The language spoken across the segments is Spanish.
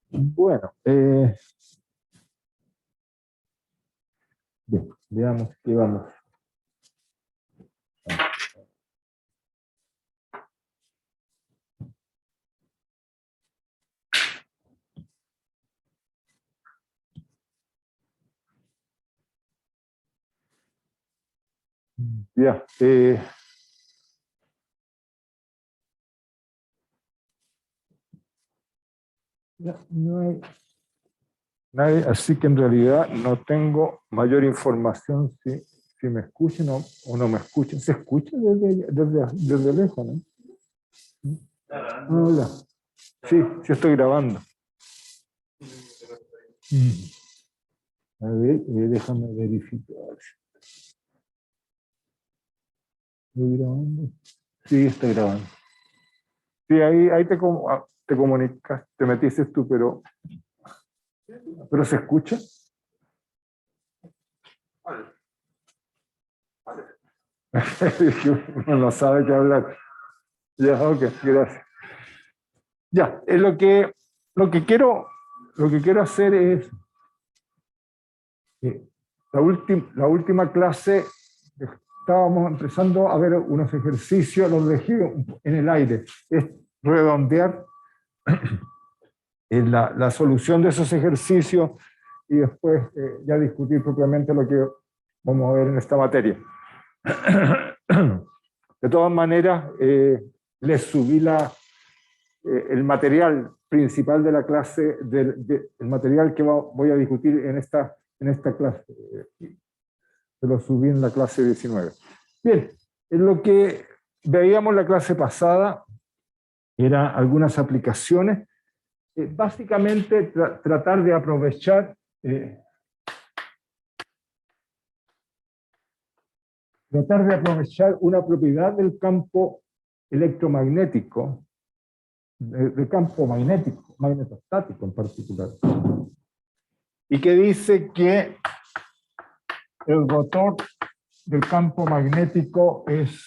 Bueno, bien, veamos qué vamos. Ya, ya, no hay nadie, así que en realidad no tengo mayor información si me escuchan o no me escuchan. ¿Se escucha desde lejos, no? Hola. Sí, sí estoy grabando. A ver, déjame verificar. ¿Estoy grabando? Sí, estoy grabando. Sí, ahí te comunicas, te metiste tú, pero ¿se escucha? Uno no sabe qué hablar. Ya, ok, gracias. Ya, lo que quiero hacer es la última clase estábamos empezando a ver unos ejercicios, los dejé en el aire, es redondear la solución de esos ejercicios y después ya discutir propiamente lo que vamos a ver en esta materia. De todas maneras, les subí el material principal de la clase, el material que voy a discutir en esta clase. Se lo subí en la clase 19. Bien, en lo que veíamos la clase pasada eran algunas aplicaciones. Básicamente tratar de aprovechar una propiedad del campo electromagnético, del campo magnético, magnetostático en particular, y que dice que el rotor del campo magnético es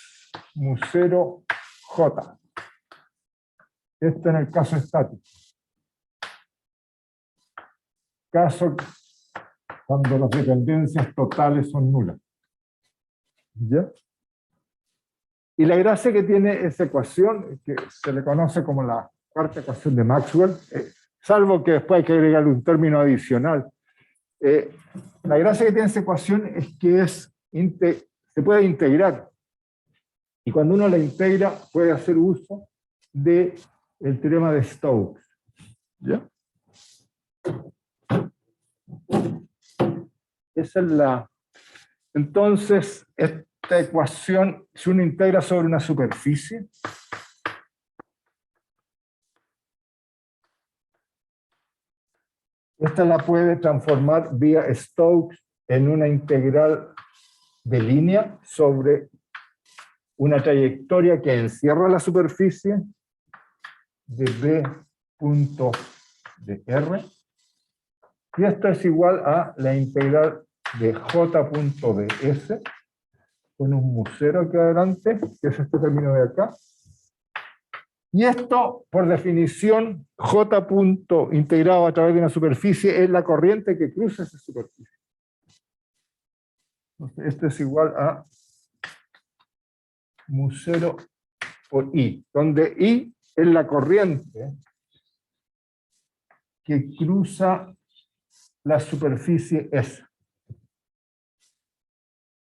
mu0 J. Esto en el caso estático. Caso cuando las dependencias totales son nulas. ¿Ya? Y la gracia que tiene esa ecuación, que se le conoce como la cuarta ecuación de Maxwell, salvo que después hay que agregarle un término adicional, la gracia que tiene esa ecuación es que se puede integrar. Y cuando uno la integra, puede hacer uso del teorema de Stokes. ¿Ya? Esa es la... Entonces, esta ecuación, si uno integra sobre una superficie, esta la puede transformar vía Stokes en una integral de línea sobre una trayectoria que encierra la superficie de B punto de R. Y esto es igual a la integral de J punto de S, con un mu0 aquí adelante, que es este término de acá. Y esto, por definición, J punto integrado a través de una superficie es la corriente que cruza esa superficie. Entonces, esto es igual a mu0 por I, donde I es la corriente que cruza la superficie S.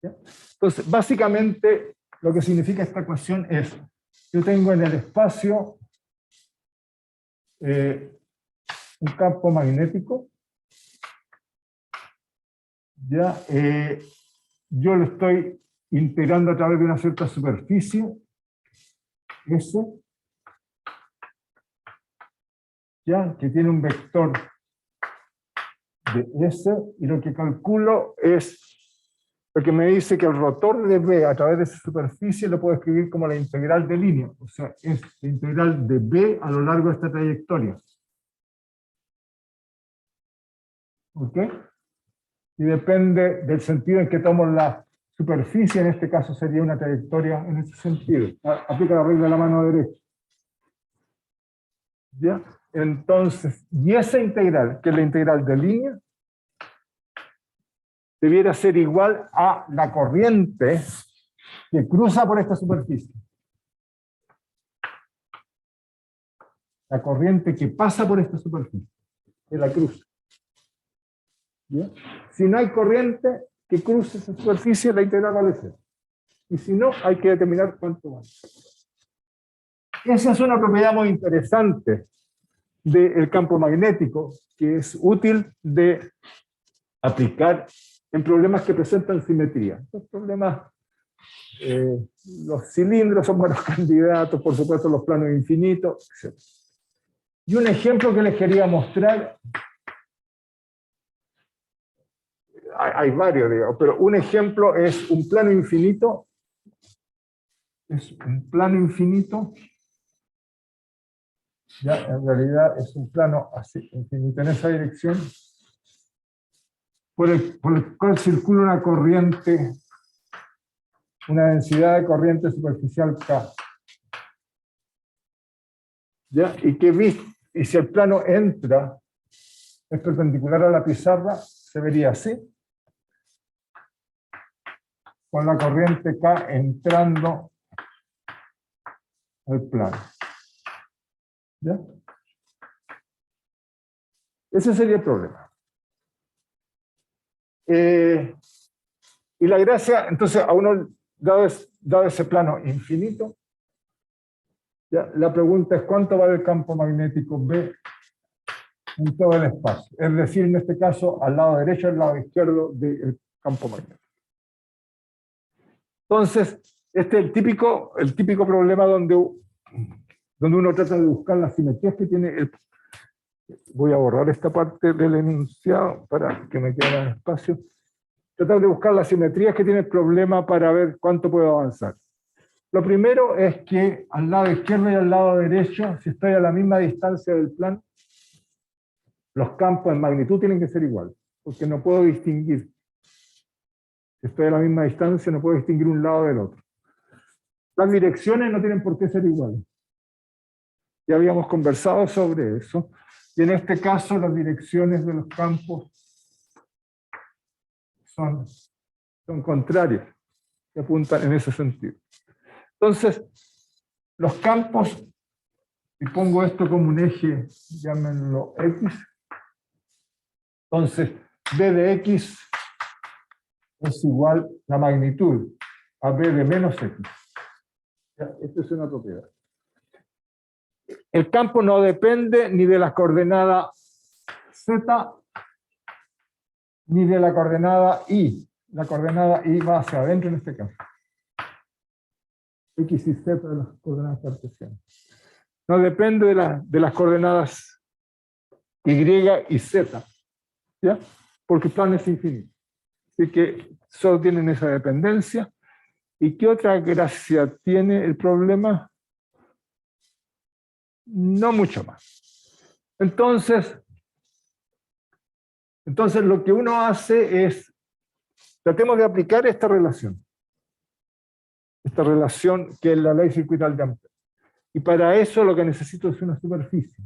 ¿Ya? Entonces, básicamente, lo que significa esta ecuación es, yo tengo en el espacio un campo magnético, ya, yo lo estoy integrando a través de una cierta superficie, S, ya, que tiene un vector de S, y lo que calculo es, lo que me dice que el rotor de B a través de esa superficie lo puedo escribir como la integral de línea, o sea, es la integral de B a lo largo de esta trayectoria. ¿Ok? Y depende del sentido en que tomo la superficie en este caso sería una trayectoria en ese sentido. Aplica la regla de la mano derecha. ¿Ya? Entonces, y esa integral, que es la integral de línea, debiera ser igual a la corriente que cruza por esta superficie. La corriente que pasa por esta superficie, que la cruza. ¿Ya? Si no hay corriente que cruce esa superficie, la integral vale 0. Y si no, hay que determinar cuánto vale. Esa es una propiedad muy interesante del campo magnético, que es útil de aplicar en problemas que presentan simetría. Estos problemas, los cilindros son buenos candidatos, por supuesto los planos infinitos, etc. Y un ejemplo que les quería mostrar, hay varios, digamos, pero un ejemplo es un plano infinito. Es un plano infinito. Ya, en realidad es un plano así, infinito, en esa dirección, por el cual circula una corriente, una densidad de corriente superficial K. ¿Ya? Y si el plano entra, es perpendicular a la pizarra, se vería así, con la corriente K entrando al plano. ¿Ya? Ese sería el problema. Y la gracia, entonces, a uno, dado ese plano infinito, ¿ya? La pregunta es cuánto vale el campo magnético B en todo el espacio. Es decir, en este caso, al lado derecho y al lado izquierdo del campo magnético. Entonces, este es el típico problema donde uno trata de buscar las simetrías que tiene el... Voy a borrar esta parte del enunciado para que me quede más espacio. Tratar de buscar las simetrías que tiene el problema para ver cuánto puedo avanzar. Lo primero es que al lado izquierdo y al lado derecho, si estoy a la misma distancia del plano, los campos en magnitud tienen que ser iguales, porque no puedo distinguir. Si estoy a la misma distancia, no puedo distinguir un lado del otro. Las direcciones no tienen por qué ser iguales. Ya habíamos conversado sobre eso. Y en este caso, las direcciones de los campos son contrarias, que apuntan en ese sentido. Entonces, los campos, y pongo esto como un eje, llámenlo X. Entonces, B de X es igual la magnitud a B de menos X. Ya, esta es una propiedad. El campo no depende ni de la coordenada Z ni de la coordenada Y. La coordenada Y va hacia adentro en este caso. X y Z de las coordenadas cartesianas. No depende de las coordenadas Y y Z. ¿Ya? Porque el plano es infinito. Así que solo tienen esa dependencia. ¿Y qué otra gracia tiene el problema? No mucho más. Entonces lo que uno hace es, tratemos de aplicar esta relación que es la ley circuital de Ampère. Y para eso lo que necesito es una superficie.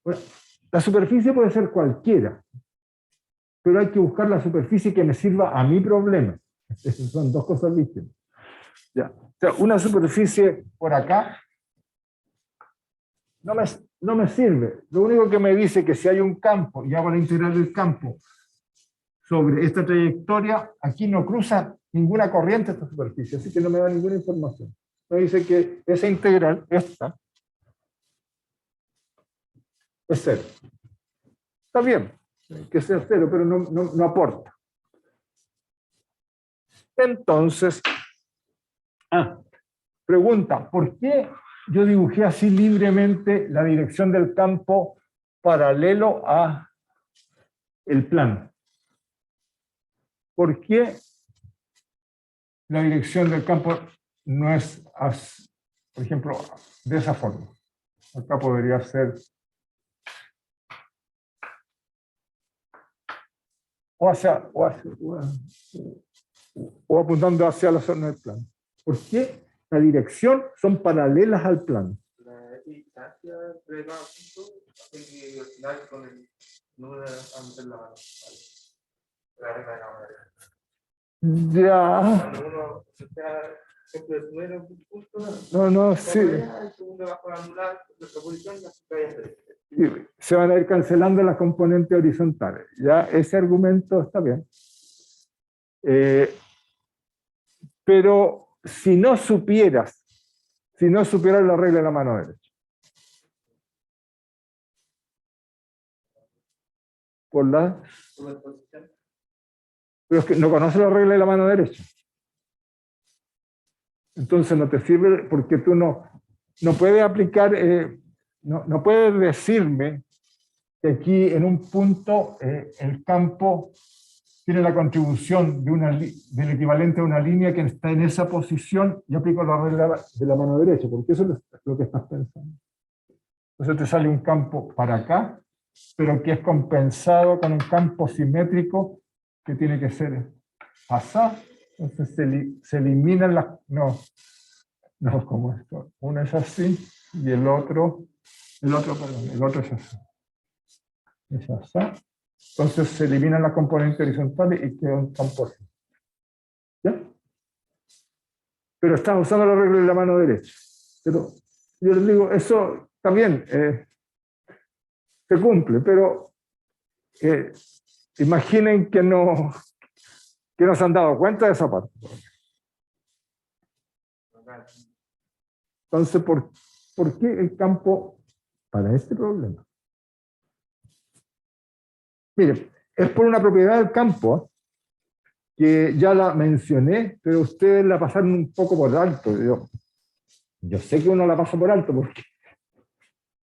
Bueno, la superficie puede ser cualquiera, pero hay que buscar la superficie que me sirva a mi problema. Son dos cosas distintas. Ya. O sea, una superficie por acá no me sirve. Lo único que me dice que si hay un campo y hago la integral del campo sobre esta trayectoria, aquí no cruza ninguna corriente esta superficie, así que no me da ninguna información. Me dice que esa integral, esta, es 0. Está bien que sea 0, pero no aporta. Entonces, pregunta, ¿por qué yo dibujé así libremente la dirección del campo paralelo a el plano? ¿Por qué la dirección del campo no es, por ejemplo, de esa forma? Acá podría ser o apuntando hacia la zona del plano. ¿Por qué? La dirección son paralelas al plano. La distancia entre cada punto hace que al final con el número de la mano. La regla de la mano. Ya. Cuando uno siempre el primero punto, No, sí. El segundo va a anular la proposición y así que Se van a ir cancelando las componentes horizontales. Ya ese argumento está bien. Pero si no supieras la regla de la mano derecha, pero es que no conoces la regla de la mano derecha. Entonces no te sirve porque tú no puedes aplicar, no puedes decirme que aquí en un punto el campo tiene la contribución del equivalente a una línea que está en esa posición y aplico la regla de la mano derecha, porque eso es lo que estás pensando. Entonces te sale un campo para acá, pero que es compensado con un campo simétrico que tiene que ser asá. Entonces se eliminan las... No, como esto. Uno es así y el otro es así. Es asá. Entonces se eliminan las componentes horizontales y queda un campo así. ¿Ya? Pero estás usando la regla de la mano derecha. Pero yo les digo, eso también se cumple, pero imaginen que no se han dado cuenta de esa parte. Entonces, ¿por qué el campo para este problema? Miren, es por una propiedad del campo que ya la mencioné, pero ustedes la pasaron un poco por alto. Yo sé que uno la pasa por alto porque...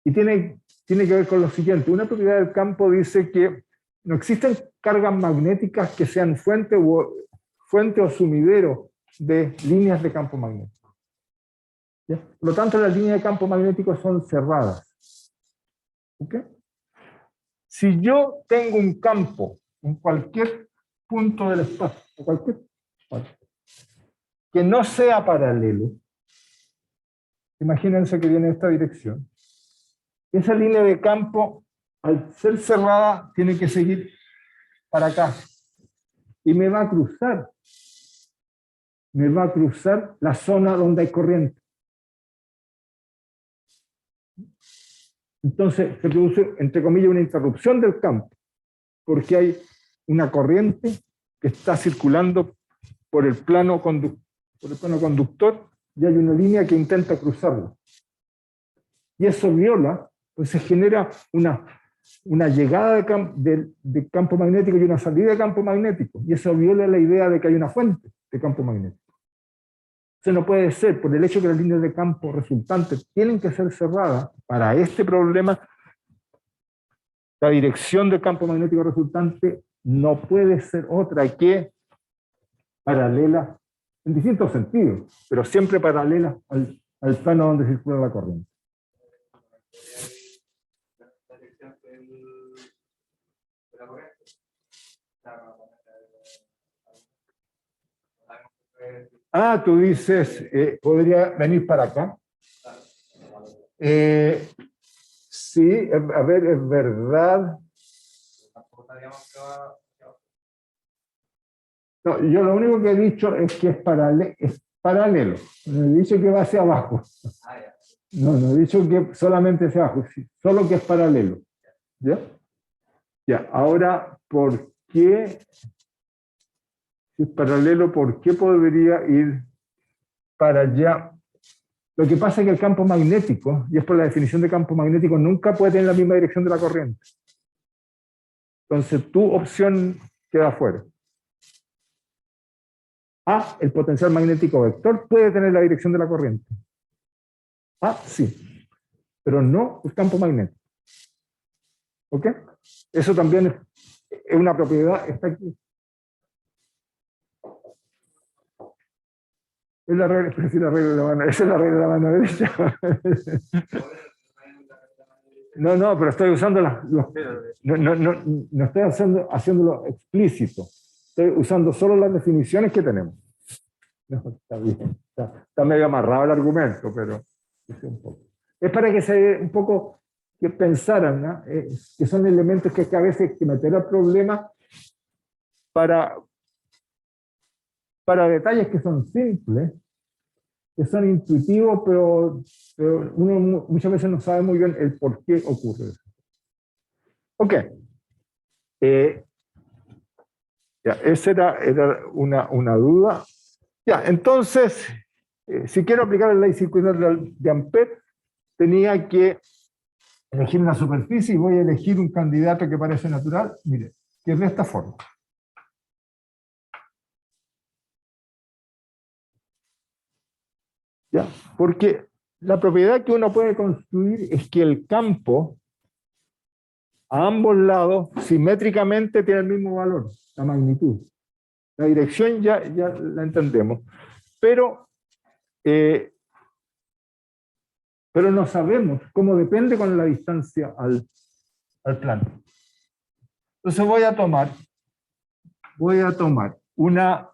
Y tiene que ver con lo siguiente. Una propiedad del campo dice que no existen cargas magnéticas que sean fuente o sumidero de líneas de campo magnético. ¿Ya? Por lo tanto, las líneas de campo magnético son cerradas. ¿Ok? Si yo tengo un campo en cualquier punto del espacio, cualquier parte, que no sea paralelo, imagínense que viene en esta dirección, esa línea de campo, al ser cerrada, tiene que seguir para acá. Y me va a cruzar la zona donde hay corriente. Entonces se produce, entre comillas, una interrupción del campo, porque hay una corriente que está circulando por el plano conductor y hay una línea que intenta cruzarlo. Y eso viola, pues se genera una llegada de campo magnético y una salida de campo magnético. Y eso viola la idea de que hay una fuente de campo magnético. Eso no puede ser, por el hecho que las líneas de campo resultantes tienen que ser cerradas. Para este problema, la dirección del campo magnético resultante no puede ser otra que paralela, en distintos sentidos, pero siempre paralela al plano donde circula la corriente. Tú dices, podría venir para acá. Sí, a ver, es verdad. No, yo lo único que he dicho es que es paralelo. No he dicho que va hacia abajo. No he dicho que solamente hacia abajo, solo que es paralelo. ¿Ya? Ya, ahora, ¿por qué? Si es paralelo, ¿por qué podría ir para allá? Lo que pasa es que el campo magnético, y es por la definición de campo magnético, nunca puede tener la misma dirección de la corriente. Entonces, tu opción queda fuera. El potencial magnético vector puede tener la dirección de la corriente. Sí, pero no el campo magnético. ¿Ok? Eso también es una propiedad, está aquí. Es la regla, esa es la regla de la mano derecha. No, pero estoy usando no estoy haciéndolo explícito. Estoy usando solo las definiciones que tenemos. No, está bien. Está medio amarrado el argumento, pero un poco. Es para que se un poco que pensaran, ¿no? Que son elementos que a veces hay que meter al problema para detalles que son simples, que son intuitivos, pero uno muchas veces no sabe muy bien el por qué ocurre eso. Ok. Ya, esa era una duda. Ya, entonces, si quiero aplicar la ley circular de Ampère, tenía que elegir una superficie y voy a elegir un candidato que parece natural, mire, que es de esta forma. ¿Ya? Porque la propiedad que uno puede construir es que el campo a ambos lados simétricamente tiene el mismo valor, la magnitud. La dirección ya la entendemos, pero no sabemos cómo depende con la distancia al plano. Entonces voy a tomar una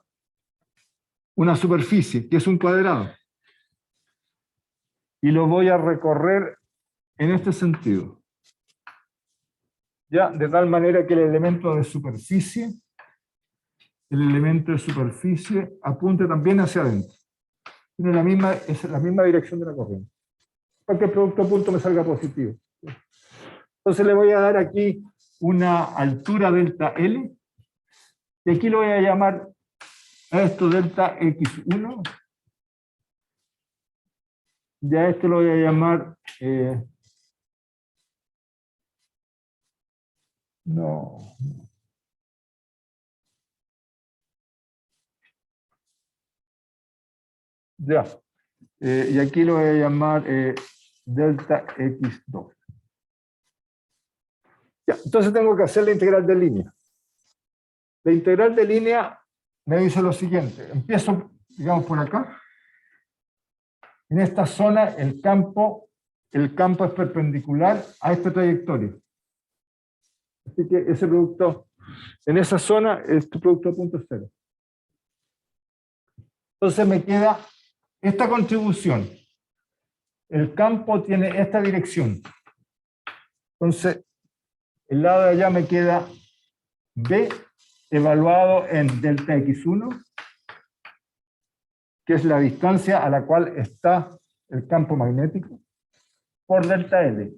superficie que es un cuadrado y lo voy a recorrer en este sentido. Ya, de tal manera que el elemento de superficie apunte también hacia adentro. Tiene es la misma dirección de la corriente. Para que el producto punto me salga positivo. Entonces le voy a dar aquí una altura delta L, y aquí lo voy a llamar a esto delta X1, y a esto lo voy a llamar ya. Y aquí lo voy a llamar delta X2. Ya, entonces tengo que hacer la integral de línea. La integral de línea me dice lo siguiente. Empiezo, digamos, por acá. En esta zona el campo es perpendicular a esta trayectoria. Así que ese producto, en esa zona, este producto de punto cero. Entonces me queda esta contribución. El campo tiene esta dirección. Entonces, el lado de allá me queda B evaluado en delta X1, que es la distancia a la cual está el campo magnético, por delta L.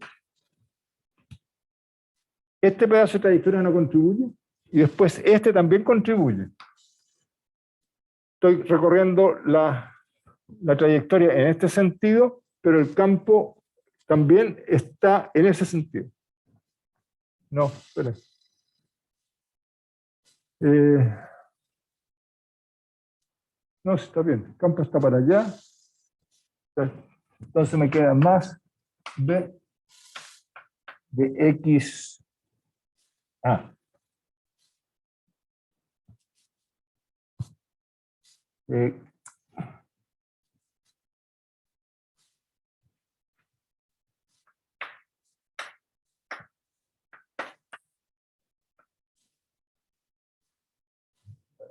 Este pedazo de trayectoria no contribuye, y después este también contribuye. Estoy recorriendo la trayectoria en este sentido, pero el campo también está en ese sentido. No, espera. No, está bien. El campo está para allá. Entonces me queda más B de X.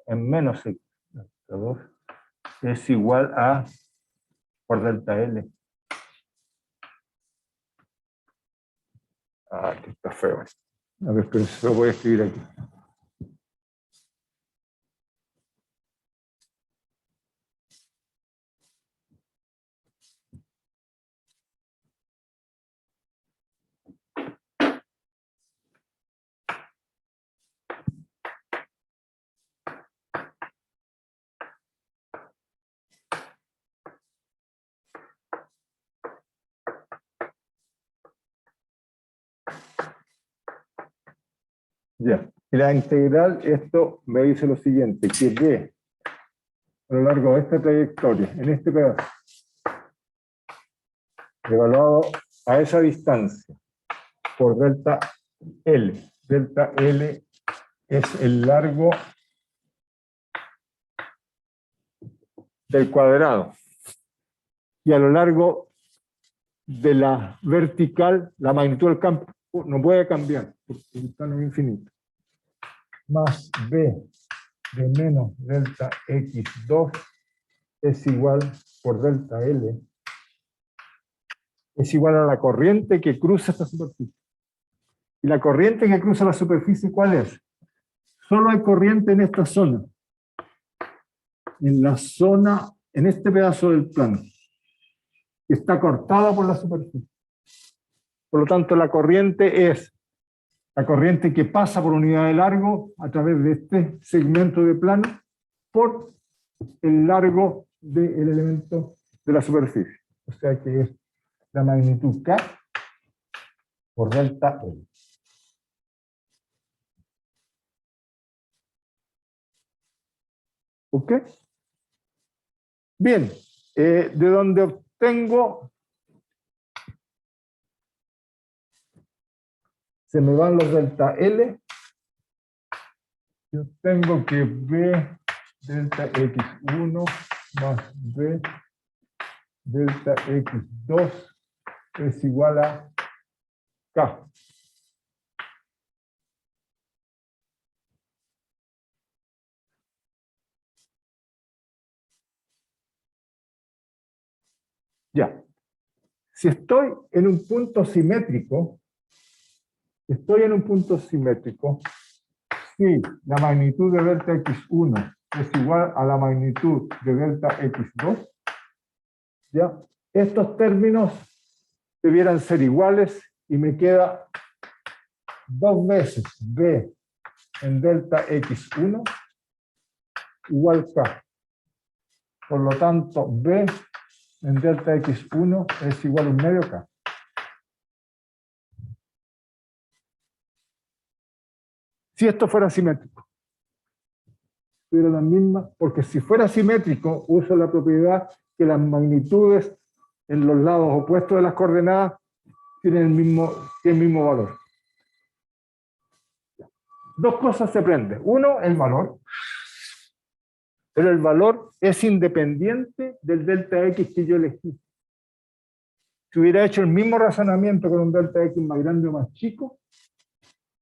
En menos X2 es igual a por delta L. Que está feo. A ver, pero eso lo voy a escribir aquí. Ya. Y la integral, esto me dice lo siguiente, que B a lo largo de esta trayectoria, en este pedazo, evaluado a esa distancia por delta L. Delta L es el largo del cuadrado. Y a lo largo de la vertical, la magnitud del campo no puede cambiar, porque el plano es infinito. Más B de menos delta X2 es igual por delta L, es igual a la corriente que cruza esta superficie. ¿Y la corriente que cruza la superficie cuál es? Solo hay corriente en esta zona. En la zona, en este pedazo del plano, que está cortada por la superficie. Por lo tanto, la corriente es la corriente que pasa por unidad de largo a través de este segmento de plano por el largo del elemento de la superficie. O sea que es la magnitud K por delta L. ¿Ok? Bien, de donde obtengo, se me van los delta L, yo tengo que B delta X1 más B delta X2 es igual a K. Ya. Si estoy en un punto simétrico, si la magnitud de delta X1 es igual a la magnitud de delta X2, ya, estos términos debieran ser iguales y me queda dos veces B en delta X1 igual K. Por lo tanto, B en delta X1 es igual a un medio K. Si esto fuera simétrico, tuviera la misma, porque si fuera simétrico, uso la propiedad que las magnitudes en los lados opuestos de las coordenadas tienen el mismo valor. Dos cosas se aprenden. Uno, el valor. Pero el valor es independiente del delta X que yo elegí. Si hubiera hecho el mismo razonamiento con un delta X más grande o más chico,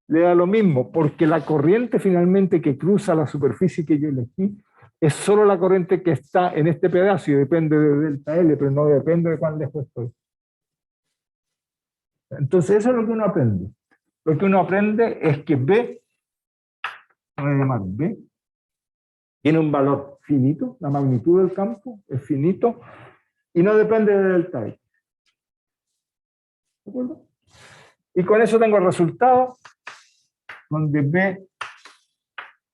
le da lo mismo, porque la corriente finalmente que cruza la superficie que yo elegí es solo la corriente que está en este pedazo y depende de delta L, pero no depende de cuán lejos estoy. Entonces eso es lo que uno aprende. Lo que uno aprende es que B, voy a llamar B, tiene un valor finito, la magnitud del campo es finito y no depende de delta X. ¿De acuerdo? Y con eso tengo el resultado donde B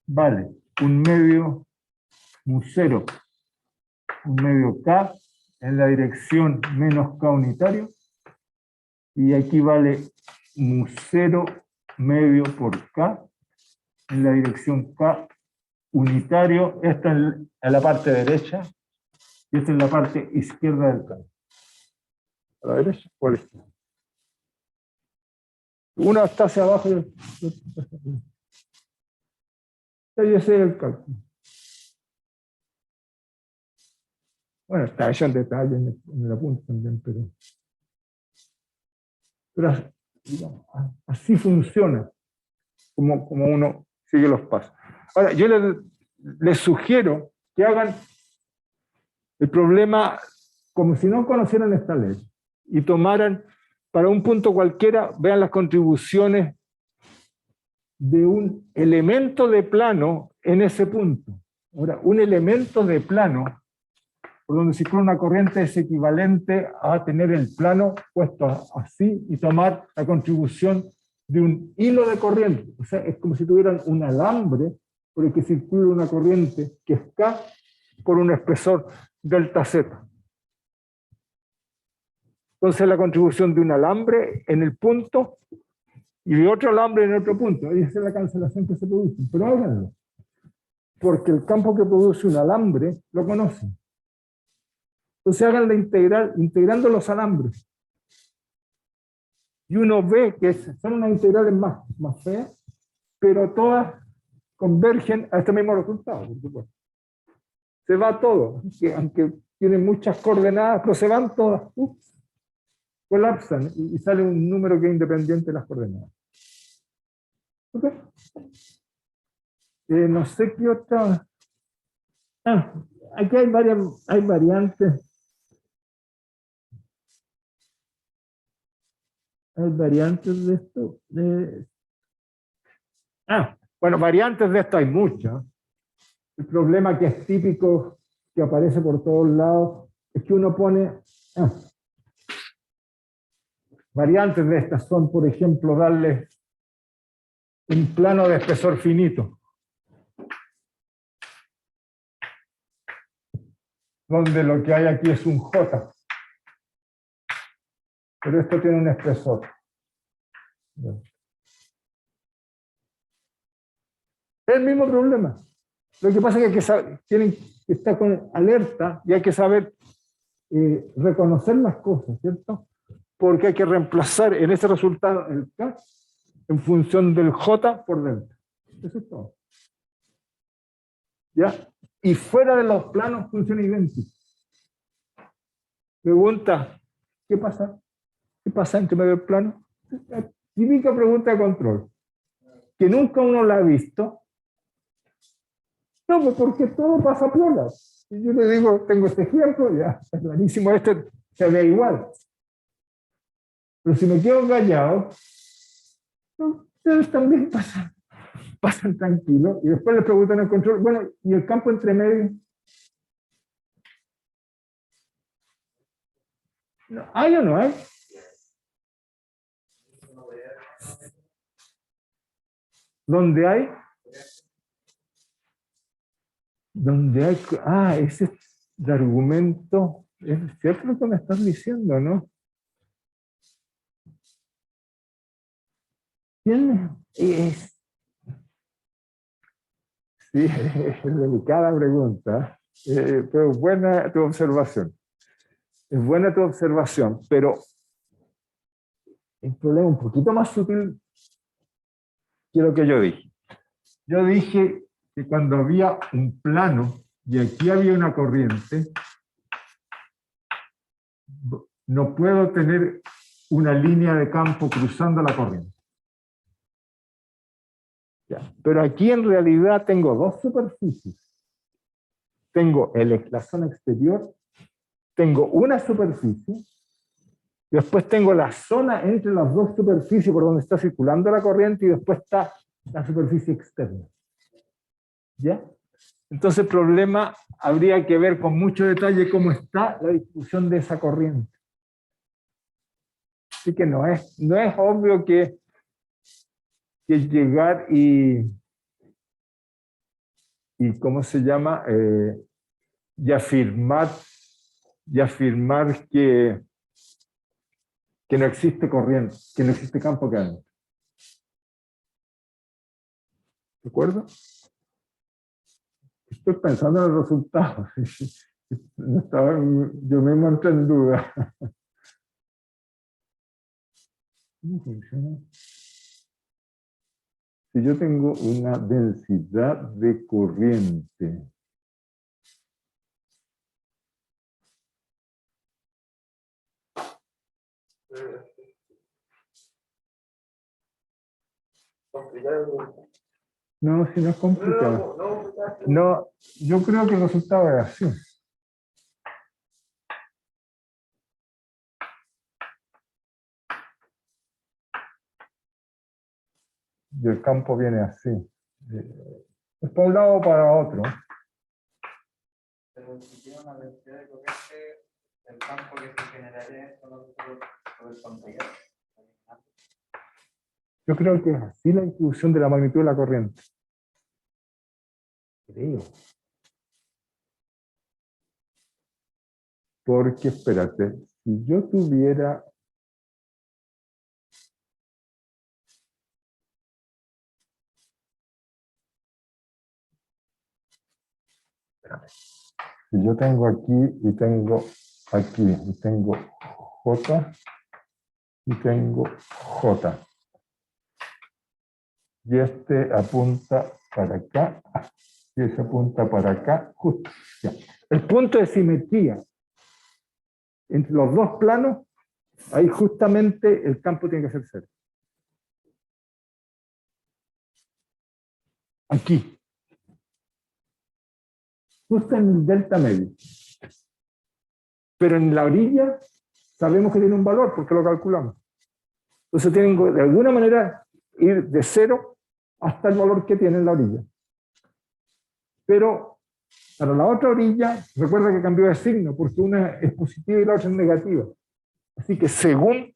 vale un medio mu0, un medio K en la dirección menos K unitario, y aquí vale mu0 medio por K en la dirección K unitario, esta en la parte derecha y esta en la parte izquierda del campo. ¿A la derecha o a la izquierda? Una está hacia abajo y otra está hacia arriba. Y ese es el cálculo. Bueno, está hecho en detalle en el apunte también, pero digamos, así funciona como uno sigue los pasos. Ahora, yo les sugiero que hagan el problema como si no conocieran esta ley y tomaran para un punto cualquiera, vean las contribuciones de un elemento de plano en ese punto. Ahora, un elemento de plano, por donde circula una corriente, es equivalente a tener el plano puesto así y tomar la contribución de un hilo de corriente. O sea, es como si tuvieran un alambre por el que circula una corriente que es K por un espesor delta Z. Entonces la contribución de un alambre en el punto y de otro alambre en otro punto. Ahí es la cancelación que se produce. Pero háganlo. Porque el campo que produce un alambre lo conocen. Entonces hagan la integral integrando los alambres. Y uno ve que son unas integrales más feas, pero todas convergen a este mismo resultado, por supuesto. Se va todo, aunque tienen muchas coordenadas, pero se van todas. colapsan y sale un número que es independiente de las coordenadas. ¿Ok? No sé qué otra. Aquí hay variantes. Hay variantes de esto. Bueno, variantes de esto hay muchas. El problema que es típico, que aparece por todos lados, es que uno pone... variantes de estas son, por ejemplo, darle un plano de espesor finito, donde lo que hay aquí es un J. Pero esto tiene un espesor. Es el mismo problema. Lo que pasa es que, tienen que estar con alerta y hay que saber reconocer las cosas, ¿cierto? Porque hay que reemplazar en ese resultado el K en función del J por delta. Eso es todo. ¿Ya? Y fuera de los planos funciona idéntico. Pregunta, ¿qué pasa? ¿Qué pasa entre medio del plano? La típica pregunta de control, que nunca uno la ha visto. No, pues porque todo pasa piola. Y yo le digo, tengo este ejemplo, ya, es clarísimo, este se ve igual. Pero si me quedo callado, ustedes también pasan tranquilos, y después les preguntan al control, bueno, ¿y el campo entre medio? ¿Hay o no hay? ¿Dónde hay? ¿Dónde hay? Ese es el argumento. Es cierto lo que me estás diciendo, ¿no? ¿Quién es? Sí, es delicada pregunta, pero buena tu observación. Es buena tu observación, pero el problema es un poquito más sutil que lo que yo dije. Yo dije que cuando había un plano y aquí había una corriente, no puedo tener una línea de campo cruzando la corriente. Ya. Pero aquí en realidad tengo dos superficies. Tengo la zona exterior, tengo una superficie, después tengo la zona entre las dos superficies por donde está circulando la corriente y después está la superficie externa. ¿Ya? Entonces el problema habría que ver con mucho detalle cómo está la distribución de esa corriente. Así que no es obvio que llegar y ¿cómo se llama? Y afirmar que no existe corriente, que no existe campo que adentro. ¿De acuerdo? Estoy pensando en el resultado. Yo mismo entré en duda. ¿Cómo funciona? Si yo tengo una densidad de corriente, no, si no es complicado. No, yo creo que el resultado es así. Y el campo viene así. Es para un lado o para otro. Pero si tiene una densidad de corriente, el campo que se generaría sobre el pantalla. Yo creo que es así la distribución de la magnitud de la corriente. Creo. Porque, espérate, si yo tuviera... Espérate. Si yo tengo aquí y tengo aquí, y tengo J y tengo J. Y este apunta para acá, y ese apunta para acá, justo. Ya. El punto de simetría entre los dos planos Ahí justamente el campo tiene que ser cero. Aquí. Justo en el delta medio. Pero en la orilla sabemos que tiene un valor porque lo calculamos. Entonces tienen que de alguna manera ir de cero hasta el valor que tiene en la orilla. Pero para la otra orilla, recuerda que cambió de signo porque una es positiva y la otra es negativa. Así que según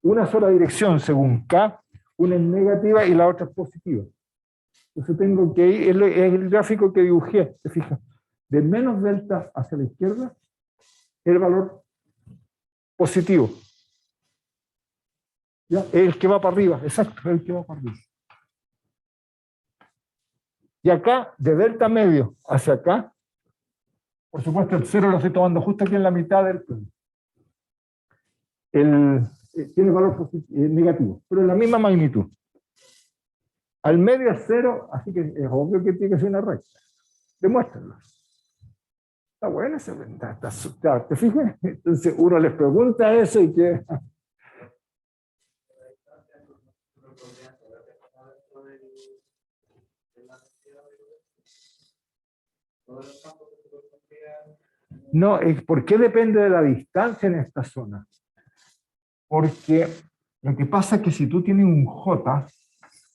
una sola dirección, según K, una es negativa y la otra es positiva. Entonces tengo que ir, es el gráfico que dibujé, ¿te fijas? De menos delta hacia la izquierda, el valor positivo. ¿Ya? El que va para arriba, exacto, el que va para arriba. Y acá, de delta medio hacia acá, por supuesto el cero lo estoy tomando justo aquí en la mitad del plano. Tiene valor negativo, pero en la misma magnitud. Al medio es cero, así que es obvio que tiene que ser una recta. Demuéstrenlo. Está bueno ese, ¿te fijas? Entonces uno les pregunta eso y que... No, ¿por qué depende de la distancia en esta zona? Porque lo que pasa es que si tú tienes un J,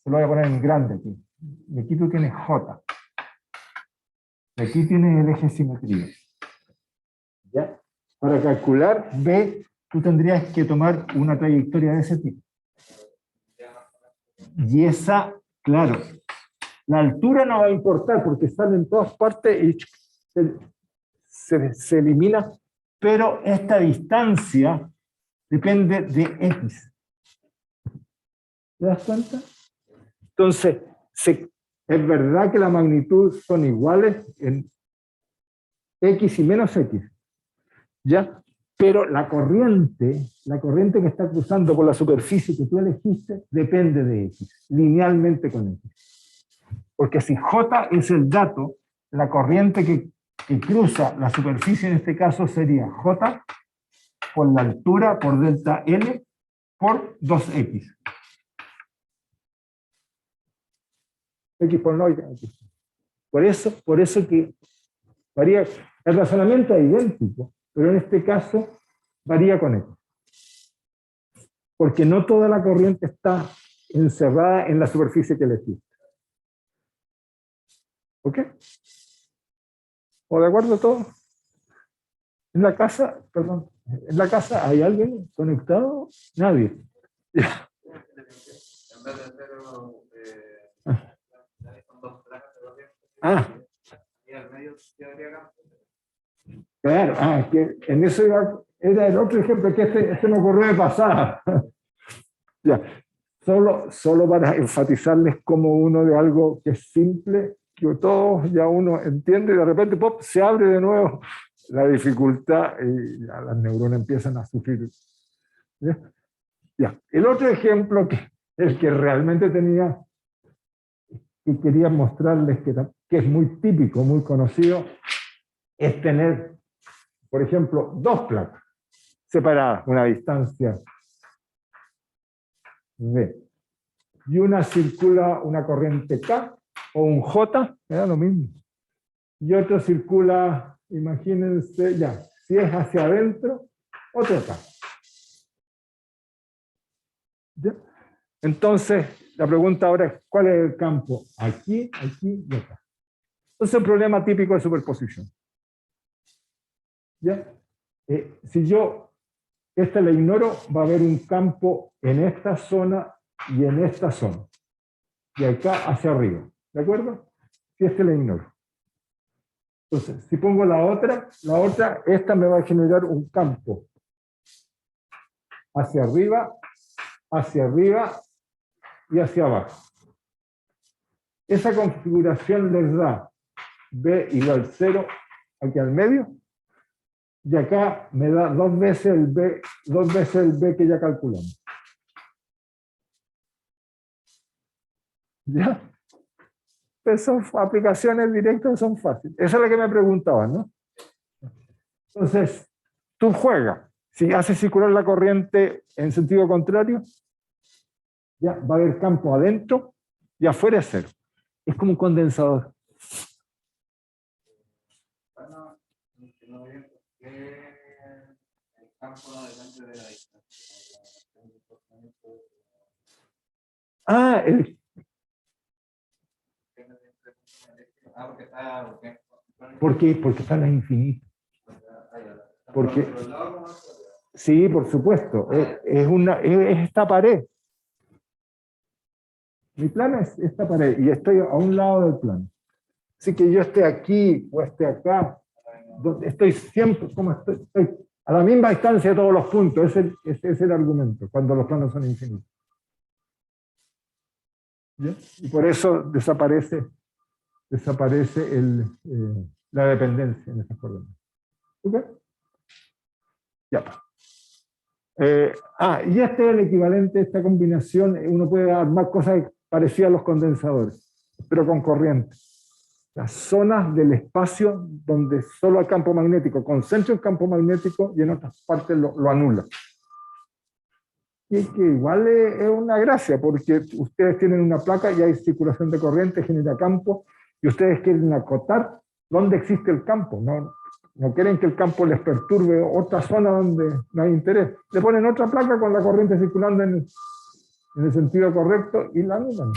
te lo voy a poner en grande aquí, y aquí tú tienes J, y aquí tienes el eje de simetría. ¿Ya? Para calcular B, tú tendrías que tomar una trayectoria de ese tipo. Y esa, claro, la altura no va a importar porque sale en todas partes y se elimina, pero esta distancia depende de X. ¿Te das cuenta? Entonces, es verdad que la magnitud son iguales en X y menos X, ¿ya? Pero la corriente que está cruzando por la superficie que tú elegiste, depende de X, linealmente con X. Porque si J es el dato, la corriente que cruza la superficie en este caso sería J por la altura, por delta L, por 2X. X por no, X. Por eso que varía. El razonamiento es idéntico, pero en este caso varía con X. Porque no toda la corriente está encerrada en la superficie que elegiste. ¿Ok? ¿O de acuerdo todo? En la casa, perdón, en la casa hay alguien conectado, nadie. Claro, es que en eso era el otro ejemplo, que este me ocurrió de pasada. Ya, solo para enfatizarles como uno de algo que es simple, que todos ya uno entiende y de repente ¡pop!, se abre de nuevo la dificultad y ya las neuronas empiezan a sufrir. ¿Ya? Ya. El otro ejemplo, el que realmente tenía y quería mostrarles que es muy típico, muy conocido, es tener, por ejemplo, dos placas separadas, una distancia V. Y una circula una corriente K o un J, me da lo mismo. Y otro circula, imagínense, ya, si es hacia adentro, otro K. ¿Ya? Entonces, la pregunta ahora es, ¿cuál es el campo? Aquí, aquí y acá. Entonces, el problema típico de superposición. ¿Ya? Si yo esta la ignoro, va a haber un campo en esta zona y en esta zona. Y acá hacia arriba. ¿De acuerdo? Si este la ignoro. Entonces, si pongo la otra, esta me va a generar un campo hacia arriba y hacia abajo. Esa configuración les da B igual 0 aquí al medio, y acá me da dos veces el B que ya calculamos. ¿Ya? Pues son aplicaciones directas, son fáciles. Esa es la que me preguntaban, ¿no? Entonces, tú juegas. Si hace circular la corriente en sentido contrario, ya va a haber campo adentro y afuera es cero. Es como un condensador. Bueno, no bien porque el campo no depende de la distancia. Ah, porque está en la infinita. Porque, sí, por supuesto, es esta pared. Mi plano es esta pared y estoy a un lado del plano. Así que yo esté aquí o esté acá, estoy siempre, como estoy a la misma distancia de todos los puntos. Ese es el argumento, cuando los planos son infinitos. ¿Ya? Y por eso desaparece la dependencia en esas coordenadas. ¿Ok? Ya. Y este es el equivalente, esta combinación, uno puede armar cosas parecidas a los condensadores, pero con corriente. Las zonas del espacio donde solo el campo magnético concentra el campo magnético y en otras partes lo anula. Y que igual es una gracia, porque ustedes tienen una placa y hay circulación de corriente, genera campo, y ustedes quieren acotar dónde existe el campo. No quieren que el campo les perturbe otra zona donde no hay interés. Le ponen otra placa con la corriente circulando en el sentido correcto y la anulan.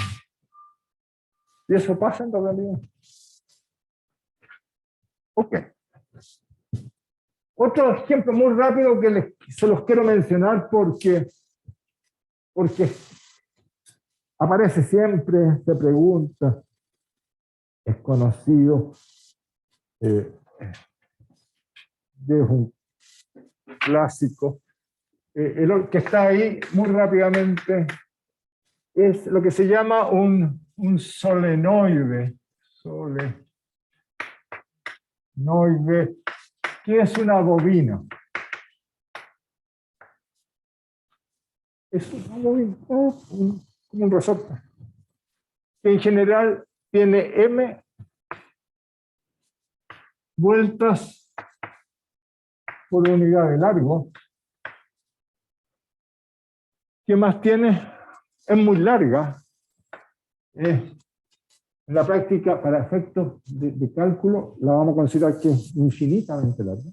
Y eso pasa en la realidad. Ok. Otro ejemplo muy rápido que se los quiero mencionar porque aparece siempre, se pregunta, es conocido, es un clásico. El que está ahí muy rápidamente es lo que se llama un solenoide. Solenoide, que es una bobina. Es una bobina, como un resorte, que en general tiene m vueltas por unidad de largo. ¿Qué más tiene? Es muy larga. En la práctica, para efectos de cálculo, la vamos a considerar que es infinitamente larga.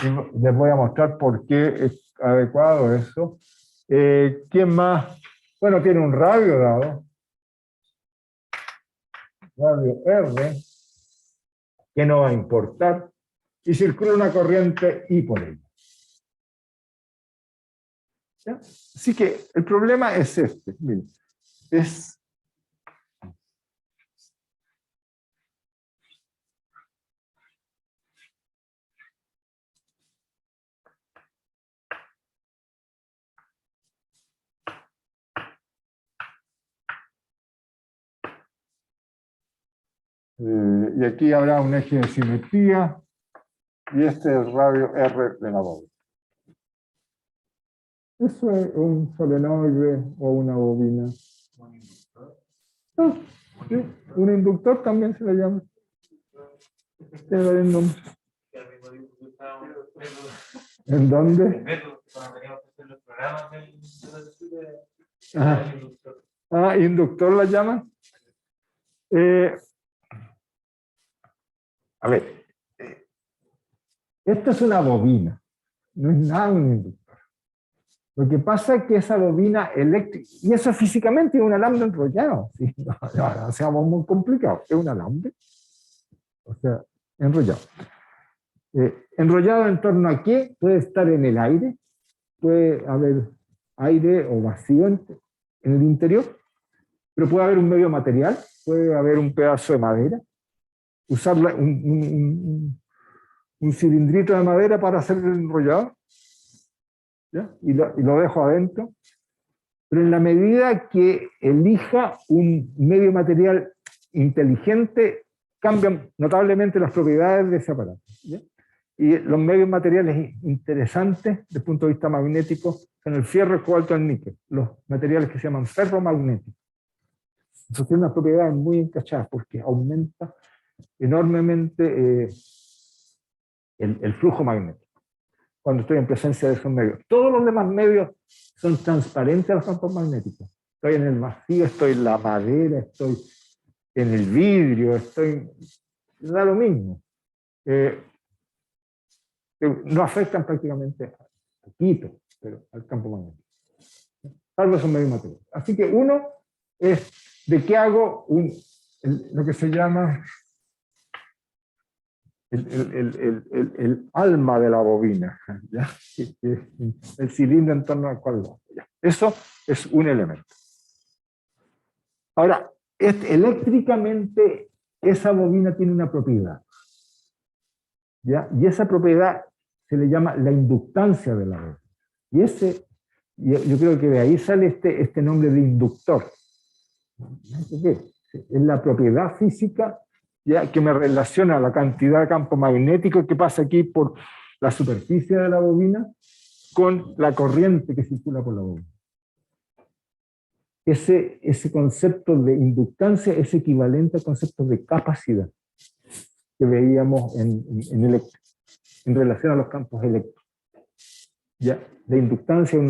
Y les voy a mostrar por qué es adecuado eso. ¿Quién más? Bueno, tiene un radio dado. Radio R, que no va a importar. Y circula una corriente I por ella. ¿Ya? Así que el problema es este. Miren, y aquí habrá un eje de simetría, y este es el radio R de la bobina. Eso es un solenoide o una bobina. No, sí, un inductor también se le llama. ¿En dónde? Inductor la llaman. A ver, esto es una bobina, no es nada un inductor. Lo que pasa es que esa bobina eléctrica, y eso físicamente es un alambre enrollado, ¿sí? No seamos muy complicados, es un alambre, o sea, enrollado. Enrollado en torno a qué, puede estar en el aire, puede haber aire o vacío en el interior, pero puede haber un medio material, puede haber un pedazo de madera, usar un cilindrito de madera para hacer el enrollado, ¿ya? Y lo dejo adentro, pero en la medida que elija un medio material inteligente, cambian notablemente las propiedades de ese aparato, ¿ya? Y los medios materiales interesantes desde el punto de vista magnético son el fierro, el cobalto y el níquel, los materiales que se llaman ferromagnéticos. Eso tiene unas propiedades muy encachadas porque aumenta enormemente el flujo magnético. cuando estoy en presencia de esos medios. Todos los demás medios son transparentes a los campos magnéticos. Estoy en el vacío, estoy en la madera, estoy en el vidrio, da lo mismo. No afectan prácticamente a Quito, pero al campo magnético. Salvo esos medios materiales. Así que uno es de qué hago lo que se llama el alma de la bobina, ¿ya? El cilindro en torno al cual va. ¿Ya? Eso es un elemento. Ahora, eléctricamente esa bobina tiene una propiedad, ¿ya? Y esa propiedad se le llama la inductancia de la bobina. Y yo creo que de ahí sale este nombre de inductor. ¿Qué? Es la propiedad física, ya, que me relaciona la cantidad de campo magnético que pasa aquí por la superficie de la bobina con la corriente que circula por la bobina. Ese concepto de inductancia es equivalente al concepto de capacidad que veíamos en relación a los campos eléctricos. ¿Ya? La inductancia es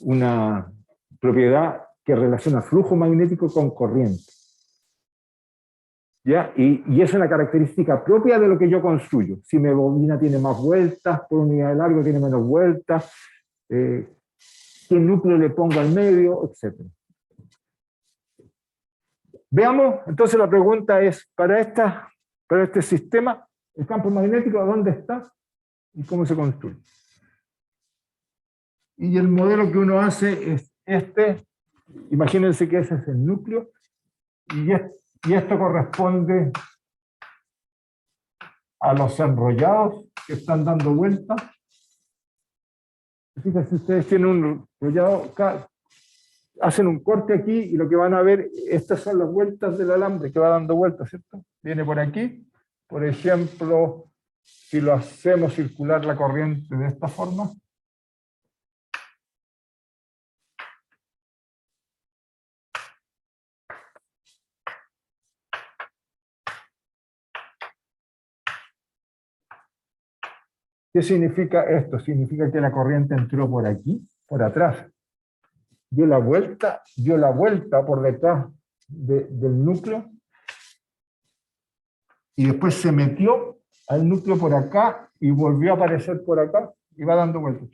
una propiedad que relaciona flujo magnético con corriente. ¿Ya? Y es una característica propia de lo que yo construyo. Si mi bobina tiene más vueltas, por unidad de largo tiene menos vueltas, qué núcleo le pongo al medio, etc. Veamos, entonces la pregunta es, para este sistema, ¿el campo magnético dónde está y cómo se construye? Y el modelo que uno hace es este. Imagínense que ese es el núcleo, y esto corresponde a los enrollados que están dando vueltas. Fíjense, ustedes tienen un enrollado, hacen un corte aquí, y lo que van a ver, estas son las vueltas del alambre que va dando vueltas, ¿cierto? Viene por aquí. Por ejemplo, si lo hacemos circular la corriente de esta forma, ¿qué significa esto? Significa que la corriente entró por aquí, por atrás, dio la vuelta por detrás del núcleo, y después se metió al núcleo por acá y volvió a aparecer por acá y va dando vueltas.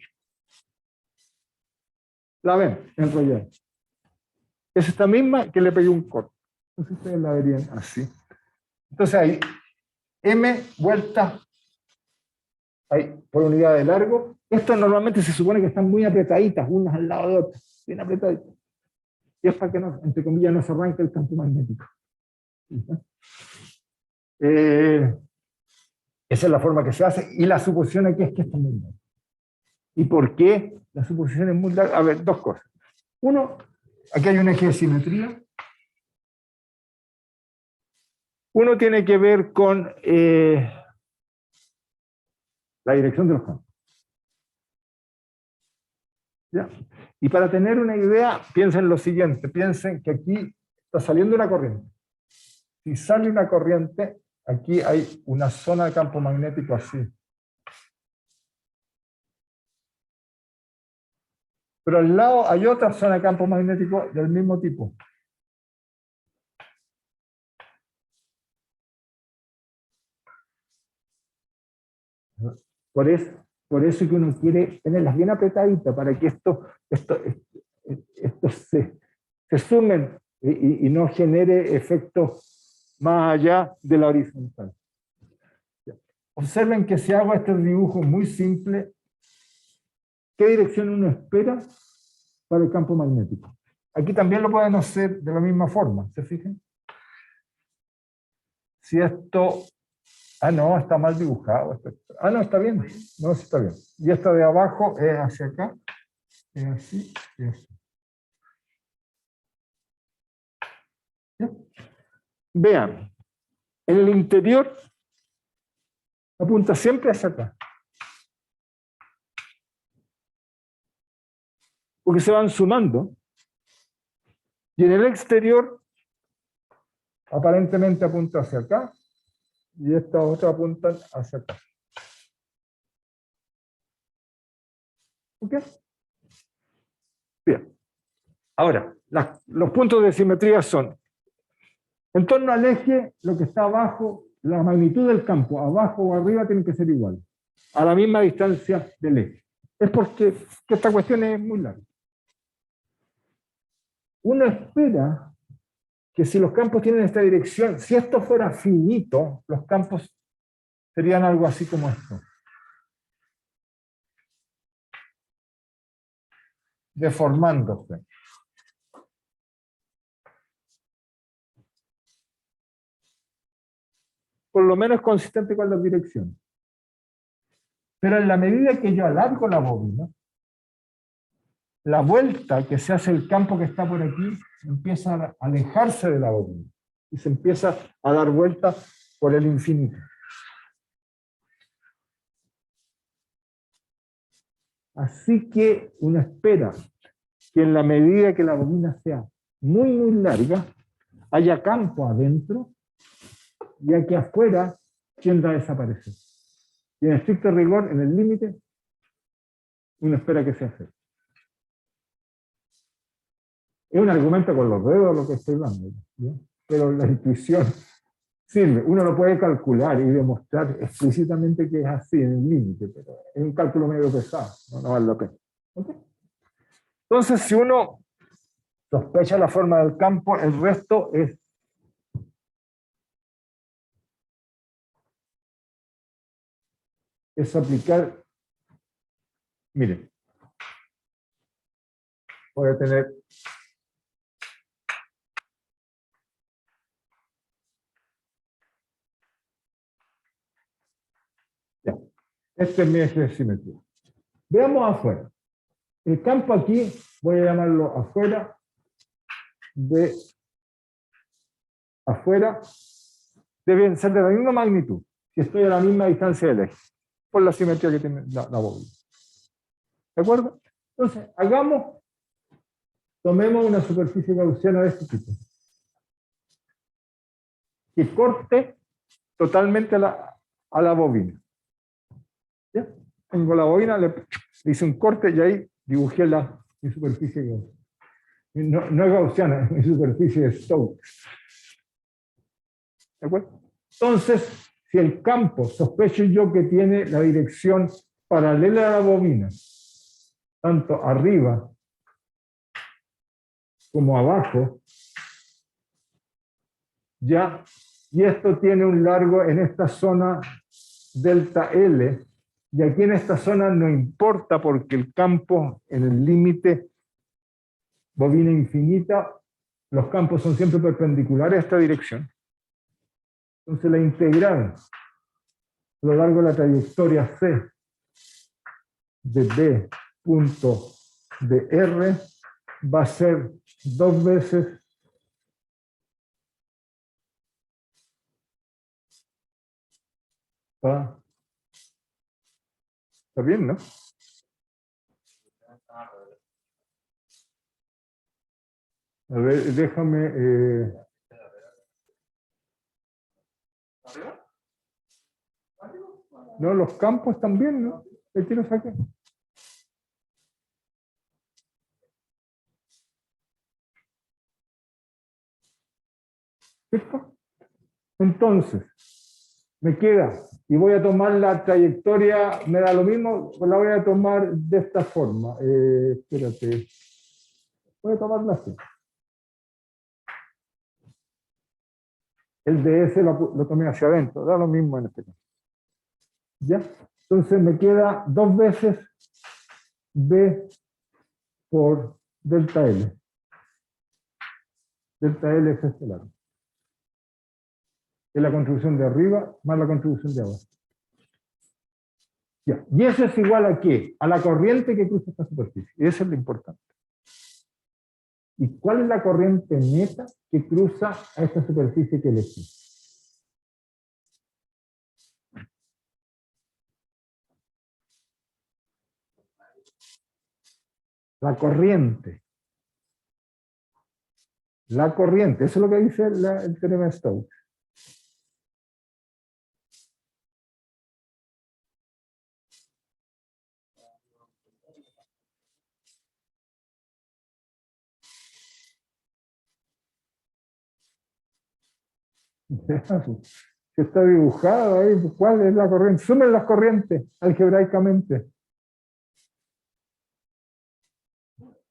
¿La ven? Enrollada. Es esta misma que le pegué un corte. Entonces ustedes la verían así. Entonces hay m vueltas por unidad de largo. Estas normalmente se supone que están muy apretaditas, unas al lado de otras, bien apretaditas. Y es para que, no, entre comillas, no se arranque el campo magnético. Esa es la forma que se hace, y la suposición aquí es que está muy larga. ¿Y por qué la suposición es muy larga? A ver, dos cosas. Uno, aquí hay un eje de simetría. Uno tiene que ver con la dirección de los campos. ¿Ya? Y para tener una idea, piensen lo siguiente, piensen que aquí está saliendo una corriente. Si sale una corriente, aquí hay una zona de campo magnético así. Pero al lado hay otra zona de campo magnético del mismo tipo. Por eso que uno quiere tenerlas bien apretaditas para que esto se sumen y no genere efectos más allá de la horizontal. Observen que si hago este dibujo muy simple, ¿qué dirección uno espera para el campo magnético? Aquí también lo pueden hacer de la misma forma, ¿se fijan? Si esto... Ah, no, está mal dibujado. Ah, no, está bien. No, sí está bien. Y esta de abajo es hacia acá. Es así y así. ¿Ya? Vean, en el interior apunta siempre hacia acá. Porque se van sumando. Y en el exterior aparentemente apunta hacia acá. Y estas otras apuntan hacia acá. ¿Ok? Bien. Ahora, los puntos de simetría son, en torno al eje, lo que está abajo, la magnitud del campo, abajo o arriba, tienen que ser igual, a la misma distancia del eje. Es porque que esta cuestión es muy larga. Uno espera que si los campos tienen esta dirección, si esto fuera finito, los campos serían algo así como esto. Deformándose. Por lo menos consistente con las direcciones. Pero en la medida que yo alargo la bobina, la vuelta que se hace el campo que está por aquí empieza a alejarse de la bobina y se empieza a dar vuelta por el infinito. Así que uno espera que en la medida que la bobina sea muy, muy larga, haya campo adentro y aquí afuera tienda a desaparecer. Y en estricto rigor, en el límite, uno espera que sea cero. Es un argumento con los dedos lo que estoy dando, ¿no? Pero la intuición sirve. Uno lo puede calcular y demostrar explícitamente que es así en el límite, pero es un cálculo medio pesado, no vale la pena. ¿Okay? Entonces, si uno sospecha la forma del campo, el resto es aplicar. Miren, voy a tener ya. Este es mi eje de simetría. Veamos afuera. El campo aquí, voy a llamarlo afuera, de afuera, deben ser de la misma magnitud, si estoy a la misma distancia del eje, por la simetría que tiene la bobina. ¿De acuerdo? Entonces, tomemos una superficie gaussiana de este tipo, que corte totalmente a la bobina. ¿Ya? Tengo la bobina, le hice un corte y ahí dibujé mi superficie gaussiana. No es gaussiana, es mi superficie de Stokes. ¿De acuerdo? Entonces, si el campo sospecho yo que tiene la dirección paralela a la bobina, tanto arriba como abajo, ya, y esto tiene un largo en esta zona delta L, y aquí en esta zona no importa porque el campo en el límite bobina infinita, los campos son siempre perpendiculares a esta dirección. Entonces la integral a lo largo de la trayectoria C de D punto de R va a ser 2 veces ¿está bien, no? A ver, déjame. No, los campos también, ¿no? ¿Qué quiero sacar? ¿Listo? Entonces, me queda, y voy a tomar la trayectoria, me da lo mismo, la voy a tomar de esta forma. Espérate. Voy a tomarla así. El DS lo tomé hacia adentro, da lo mismo en este caso. ¿Ya? Entonces me queda 2 veces B por delta L. Delta L es este lado. Es la contribución de arriba más la contribución de abajo. Ya. Y eso es igual a qué? A la corriente que cruza esta superficie. Y eso es lo importante. ¿Y cuál es la corriente neta que cruza a esta superficie que elegí? La corriente. La corriente. Eso es lo que dice el teorema de Stokes. Si está dibujado ahí, ¿cuál es la corriente? Sumen las corrientes algebraicamente.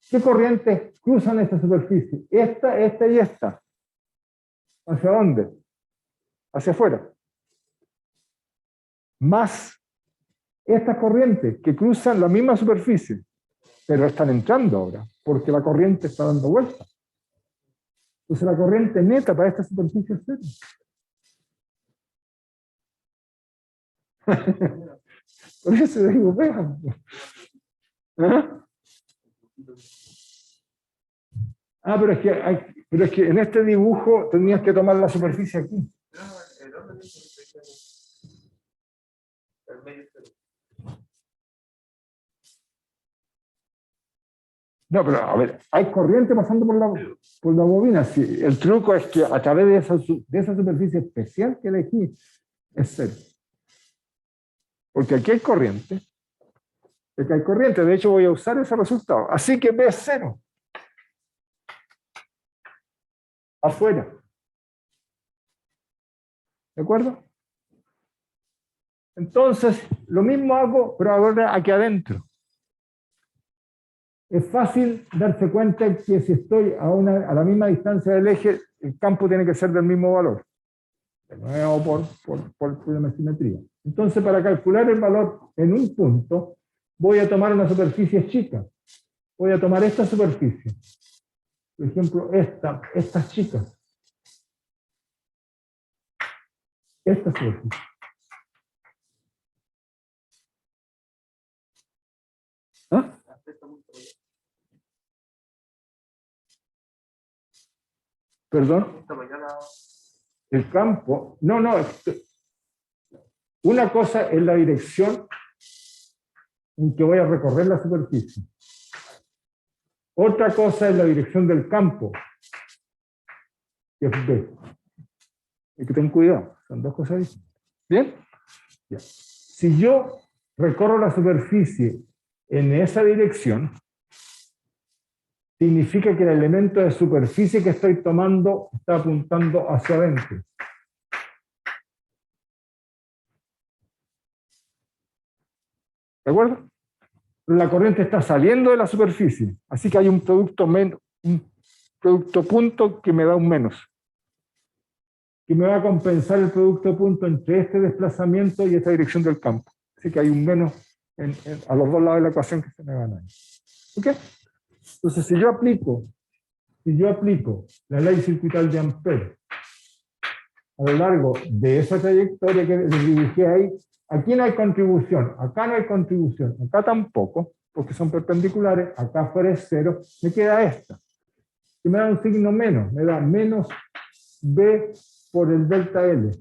¿Qué corrientes cruzan esta superficie? Esta y esta. ¿Hacia dónde? Hacia afuera. Más estas corrientes que cruzan la misma superficie, pero están entrando ahora, porque la corriente está dando vuelta. Entonces la corriente neta para esta superficie es cero. Por eso digo, vean. ¿Ah? Pero es que en este dibujo tenías que tomar la superficie aquí. No, pero a ver, hay corriente pasando por la bobina. Sí, el truco es que a través de esa superficie especial que elegí, es cero. Porque aquí hay corriente. Aquí hay corriente, de hecho voy a usar ese resultado. Así que B es cero. Afuera. ¿De acuerdo? Entonces, lo mismo hago, pero ahora aquí adentro. Es fácil darse cuenta que si estoy a la misma distancia del eje, el campo tiene que ser del mismo valor. De nuevo por una simetría. Entonces, para calcular el valor en un punto, voy a tomar una superficie chica. Voy a tomar esta superficie. Por ejemplo, estas chicas. Esta superficie. ¿Ah? ¿Perdón? El campo. No. Una cosa es la dirección en que voy a recorrer la superficie. Otra cosa es la dirección del campo, que es B. Hay que tener cuidado, son dos cosas distintas. ¿Bien? Ya. Si yo recorro la superficie en esa dirección, significa que el elemento de superficie que estoy tomando está apuntando hacia adentro. ¿De acuerdo? La corriente está saliendo de la superficie, así que hay un producto punto que me da un menos, que me va a compensar el producto punto entre este desplazamiento y esta dirección del campo. Así que hay un menos a los dos lados de la ecuación que se me van ahí. ¿Ok? Entonces, si yo aplico la ley circuital de Ampère a lo largo de esa trayectoria que les dibujé ahí, aquí no hay contribución, acá no hay contribución, acá tampoco, porque son perpendiculares, acá fuera es cero, me queda esta, que me da un signo menos, me da menos B por el delta L,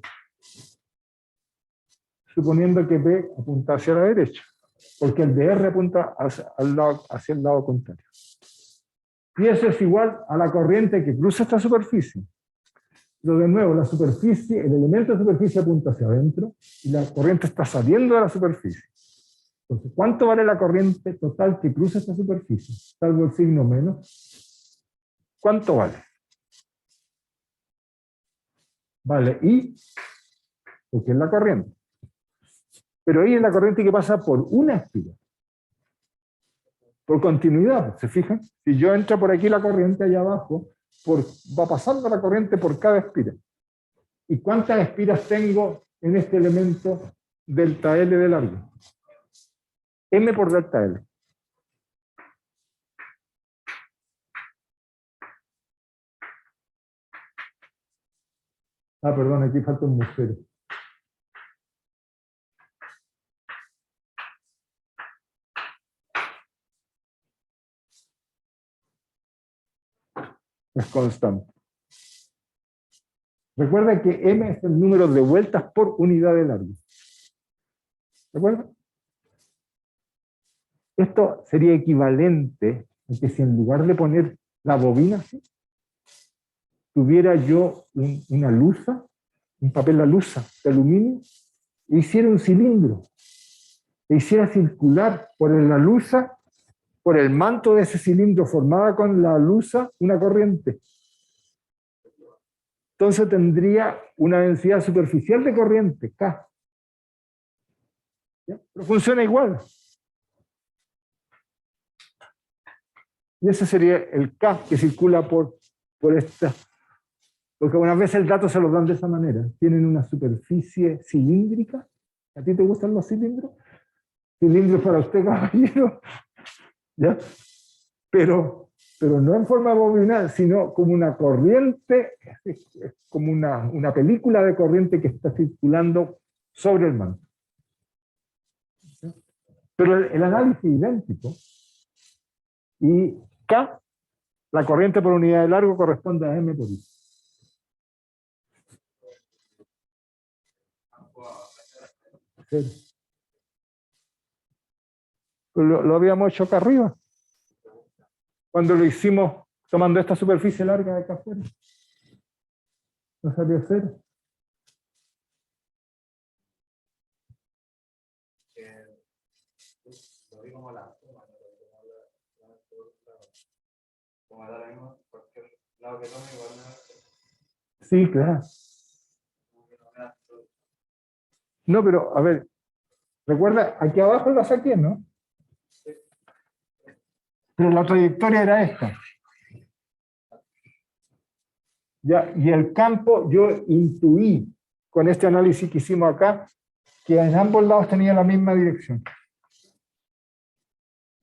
suponiendo que B apunta hacia la derecha, porque el DR apunta hacia el lado contrario. Y eso es igual a la corriente que cruza esta superficie. Pero de nuevo, la superficie, el elemento de superficie apunta hacia adentro y la corriente está saliendo de la superficie. Entonces, ¿cuánto vale la corriente total que cruza esta superficie? Salvo el signo menos. ¿Cuánto vale? Vale I, porque es la corriente. Pero I es la corriente que pasa por una espiral. Por continuidad, ¿se fijan? Si yo entro por aquí la corriente allá abajo, va pasando la corriente por cada espiral. ¿Y cuántas espiras tengo en este elemento delta L de largo? M por delta L. Ah, perdón, aquí falta un musero. Es constante. Recuerda que M es el número de vueltas por unidad de largo. ¿De acuerdo? Esto sería equivalente a que si en lugar de poner la bobina así, tuviera yo una luza, un papel alusa de aluminio, e hiciera un cilindro, e hiciera circular por la luza, por el manto de ese cilindro formada con la luza, una corriente. entonces tendría una densidad superficial de corriente, K. ¿Ya? Pero funciona igual. Y ese sería el K que circula por esta. Porque algunas veces el dato se los dan de esa manera. Tienen una superficie cilíndrica. ¿A ti te gustan los cilindros? Cilindros para usted, caballero. ¿Ya? Pero no en forma bobinal, sino como una corriente, como una película de corriente que está circulando sobre el manto. ¿Sí? Pero el análisis es idéntico. Y K, la corriente por unidad de largo, corresponde a M por I. Sí. Lo habíamos hecho acá arriba. Cuando lo hicimos tomando esta superficie larga de acá afuera. No salió cero. Lo vi como la suma, como da la misma, cualquier lado que tome igual no. Sí, claro. No, pero a ver, recuerda, aquí abajo la saqué, ¿no? Pero la trayectoria era esta. Ya, y el campo, yo intuí con este análisis que hicimos acá, que en ambos lados tenía la misma dirección.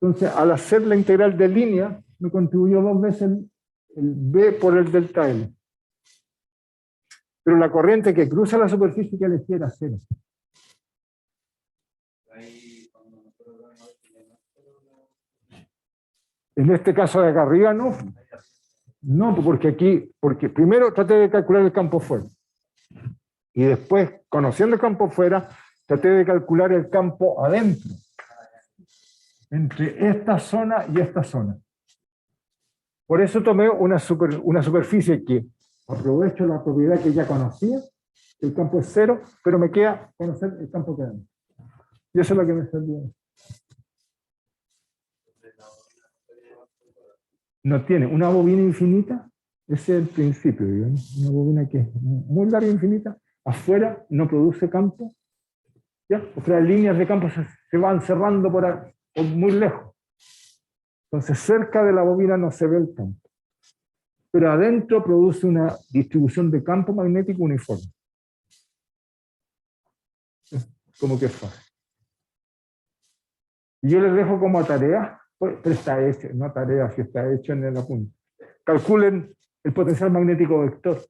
Entonces, al hacer la integral de línea, me contribuyó 2 veces el B por el delta L. Pero la corriente que cruza la superficie que elegí era cero. En este caso de acá arriba no. No, porque primero traté de calcular el campo fuera. Y después, conociendo el campo fuera, traté de calcular el campo adentro. Entre esta zona y esta zona. Por eso tomé una superficie que aprovecho la propiedad que ya conocía, el campo es cero, pero me queda conocer el campo que hay. Y eso es lo que me salió. No tiene una bobina infinita, ese es el principio, digamos, una bobina que es muy larga e infinita, afuera no produce campo, ¿ya? O sea, las líneas de campo se van cerrando por muy lejos. Entonces, cerca de la bobina no se ve el campo. Pero adentro produce una distribución de campo magnético uniforme. Como que es fácil. Y yo les dejo como tarea, pero está hecho, no tarea, si está hecho en el apunte. Calculen el potencial magnético vector.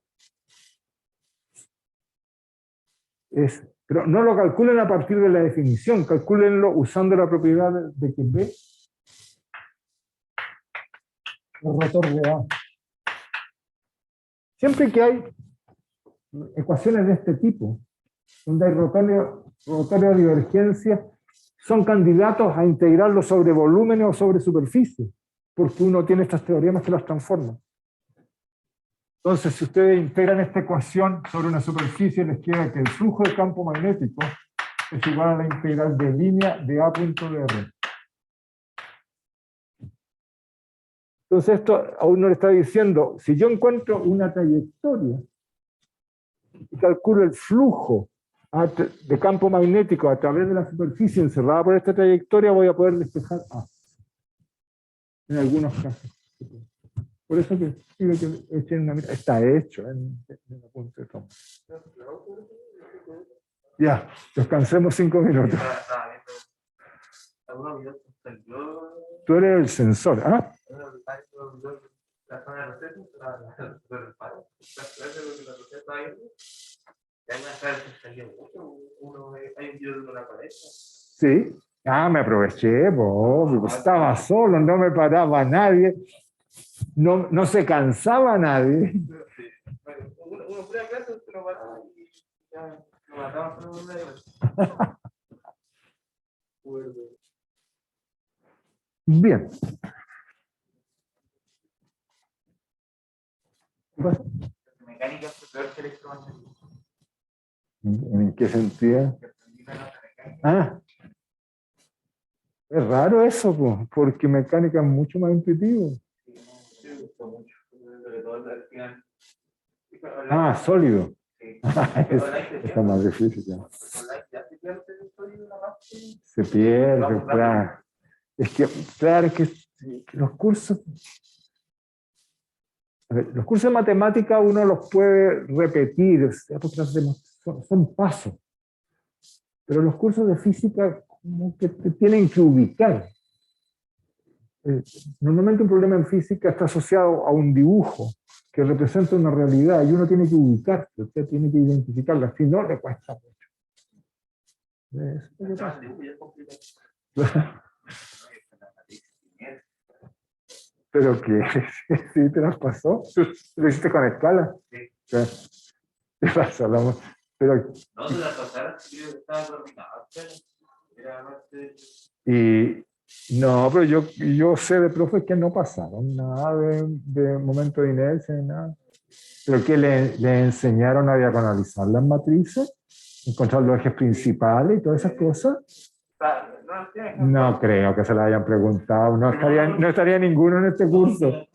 Pero no lo calculen a partir de la definición, calcúlenlo usando la propiedad de que B es rotor de A. Siempre que hay ecuaciones de este tipo, donde hay rotorio de divergencia, son candidatos a integrarlo sobre volúmenes o sobre superficie, porque uno tiene estas teoremas que las transforman. Entonces, si ustedes integran esta ecuación sobre una superficie, les queda que el flujo de campo magnético es igual a la integral de línea de A punto de R. Entonces, esto a uno le está diciendo, si yo encuentro una trayectoria y calculo el flujo de campo magnético a través de la superficie encerrada por esta trayectoria, voy a poder despejar A. En algunos casos. Por eso que digo que echen una mirada. Está hecho en la punta de toma. Ya, descansemos 5 minutos. Tú eres el sensor, ¿ah? Sí. Ah, me aproveché, porque estaba solo, no me paraba nadie, no se cansaba nadie. Bien. Mecánica es peor que electromagnética. ¿En qué sentido? Ah, es raro eso, porque mecánica es mucho más intuitivo. Ah, sólido. Sí. Está más difícil ya. Ya se pierde el sólido la parte. Se pierde, Vamos claro. Es que, claro, es que los cursos, a ver, los cursos de matemática uno los puede repetir, o sea, porque son pasos. Pero los cursos de física como que te tienen que ubicar. Normalmente un problema en física está asociado a un dibujo que representa una realidad y uno tiene que ubicarse, usted tiene que identificarla, si no le cuesta mucho. ¿Ves? ¿Qué pasa? Pero que sí te las pasó, lo hiciste con escala. Sí. ¿Qué pasó? Pero, no se las pasaron, yo estaba coordinado. Y no, pero yo sé de profes que no pasaron nada de momento de inercia ni nada. Pero que le enseñaron a diagonalizar las matrices, encontrar los ejes principales y todas esas cosas. No creo que se lo hayan preguntado. No estaría ninguno en este curso.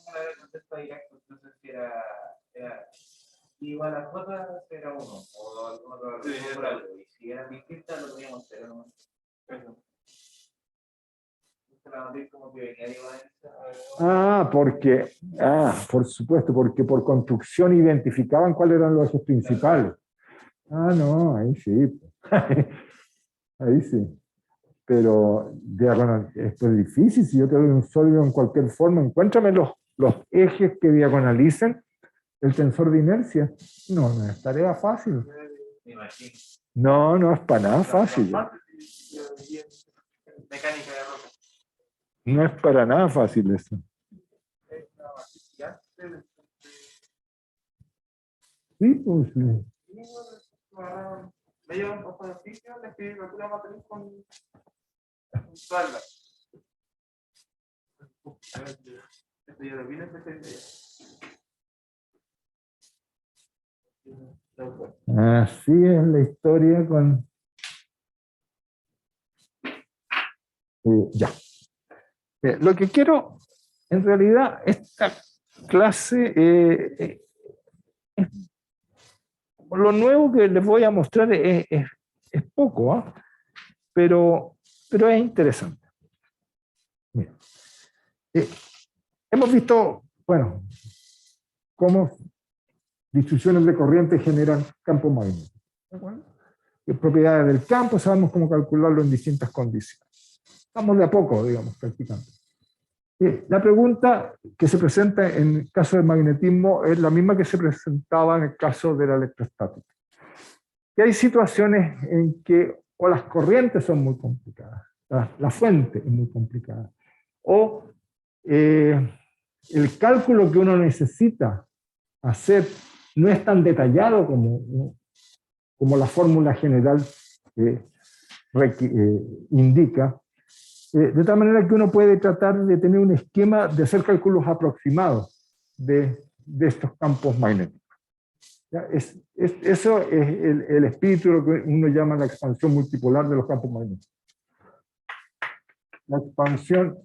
Igual las cosas era uno, o y si eran distintas, lo teníamos que hacer. Por supuesto, porque por construcción identificaban cuáles eran los ejes principales. Ah, no, ahí sí. Ahí sí. Pero esto es difícil, si yo te doy un sólido en cualquier forma, encuéntrame los ejes que diagonalicen el tensor de inercia. No es tarea fácil. No es para nada fácil. Mecánica de roca. No es para nada fácil eso. Sí, pues sí. Me llevan un poco de oficio, le escribí calcula matriz con salda. Esto ya lo vi en Así es la historia con... ya. Lo que quiero, en realidad, esta clase, lo nuevo que les voy a mostrar es poco, ¿eh? pero es interesante. Mira, hemos visto, bueno, cómo distribuciones de corriente generan campos magnéticos. Propiedades del campo, sabemos cómo calcularlo en distintas condiciones. Estamos de a poco, digamos, practicando. La pregunta que se presenta en el caso del magnetismo es la misma que se presentaba en el caso de la electrostática. Que hay situaciones en que o las corrientes son muy complicadas, la fuente es muy complicada, o el cálculo que uno necesita hacer no es tan detallado como la fórmula general indica, de tal manera que uno puede tratar de tener un esquema de hacer cálculos aproximados de estos campos magnéticos. ¿Ya? Eso es el espíritu de lo que uno llama la expansión multipolar de los campos magnéticos. La expansión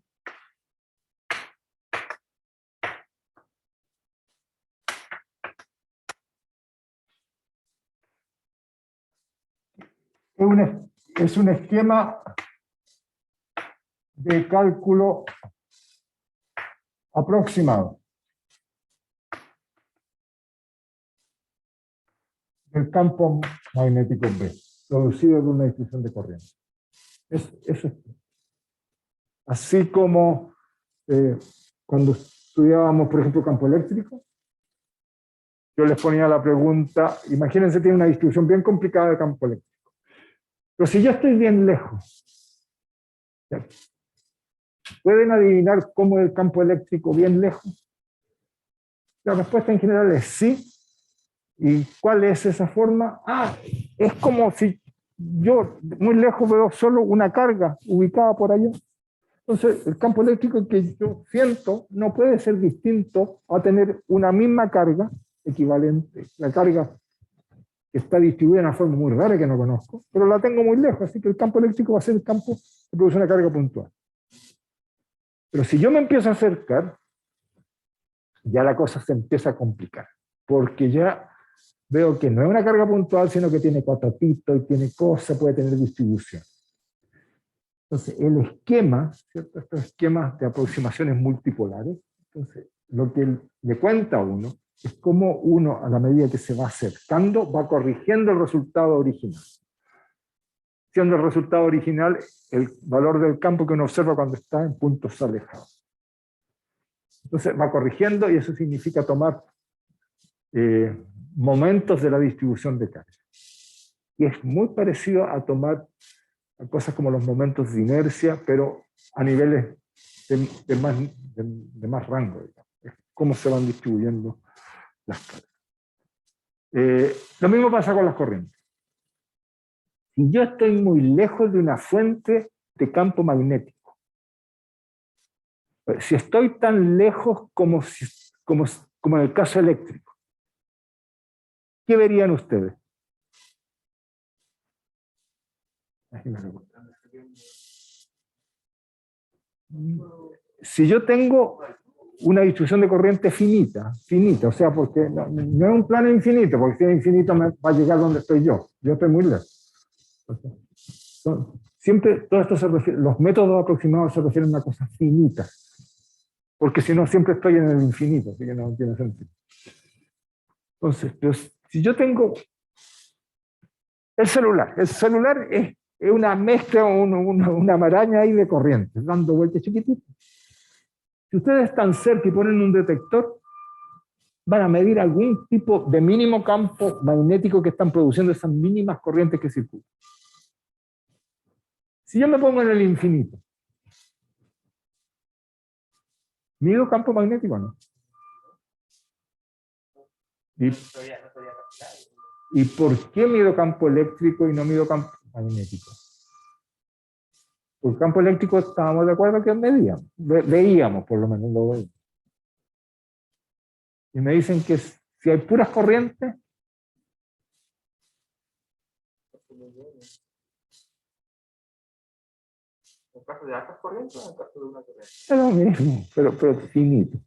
es un esquema de cálculo aproximado del campo magnético B, producido por una distribución de corriente. Eso es. Así como cuando estudiábamos, por ejemplo, campo eléctrico, yo les ponía la pregunta, imagínense, tiene una distribución bien complicada de campo eléctrico. Pero si yo estoy bien lejos, ¿ya? ¿Pueden adivinar cómo es el campo eléctrico bien lejos? La respuesta en general es sí. ¿Y cuál es esa forma? Es como si yo muy lejos veo solo una carga ubicada por allá. Entonces, el campo eléctrico que yo siento no puede ser distinto a tener una misma carga equivalente. La carga que está distribuida de una forma muy rara que no conozco, pero la tengo muy lejos, así que el campo eléctrico va a ser el campo que produce una carga puntual. Pero si yo me empiezo a acercar, ya la cosa se empieza a complicar. porque ya veo que no es una carga puntual, sino que tiene cuadratitos y tiene cosas, puede tener distribución. Entonces, el esquema, ¿cierto? Estos esquemas de aproximaciones multipolares, entonces, lo que le cuenta a uno es cómo uno, a la medida que se va acercando, va corrigiendo el resultado original. Siendo el resultado original el valor del campo que uno observa cuando está en puntos alejados. Entonces va corrigiendo y eso significa tomar momentos de la distribución de carga. Y es muy parecido a tomar cosas como los momentos de inercia, pero a niveles de más rango, digamos. Es cómo se van distribuyendo las cargas. Lo mismo pasa con las corrientes. Si yo estoy muy lejos de una fuente de campo magnético, si estoy tan lejos como en el caso eléctrico, ¿qué verían ustedes? Si yo tengo una distribución de corriente finita, o sea, porque no es un plano infinito, porque si es infinito me va a llegar donde estoy yo estoy muy lejos. Siempre todo esto se refiere, los métodos aproximados se refieren a una cosa finita, porque si no siempre estoy en el infinito, así que no tiene sentido. Entonces, pues, si yo tengo el celular es una mezcla, una maraña ahí de corrientes, dando vueltas chiquititas. Si ustedes están cerca y ponen un detector, van a medir algún tipo de mínimo campo magnético que están produciendo esas mínimas corrientes que circulan. Si yo me pongo en el infinito, ¿mido campo magnético o no? ¿Y por qué mido campo eléctrico y no mido campo magnético? Por el campo eléctrico estábamos de acuerdo que medíamos, veíamos por lo menos, lo veíamos. Y me dicen que si hay puras corrientes, ¿En caso de altas corrientes o en caso de una corriente? es lo mismo, pero finito.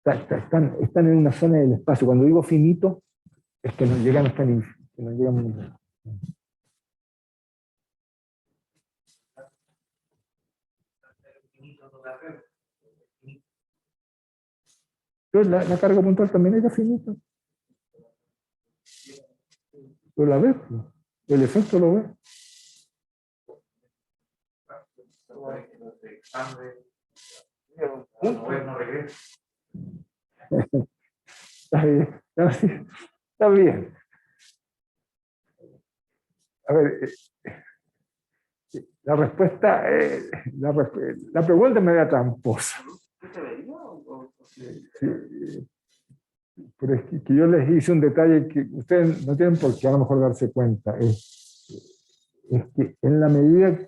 Están en una zona del espacio. Cuando digo finito, es que no llegan hasta el infinito. Que no llegan muy lejos. Pero la carga puntual también era finita. Pero la ves, el efecto lo ves. Está bien, está bien. A ver, la respuesta, la pregunta me da tramposa. ¿Qué se vería? Sí, pero es que yo les hice un detalle que ustedes no tienen por qué a lo mejor darse cuenta. Es que en la medida,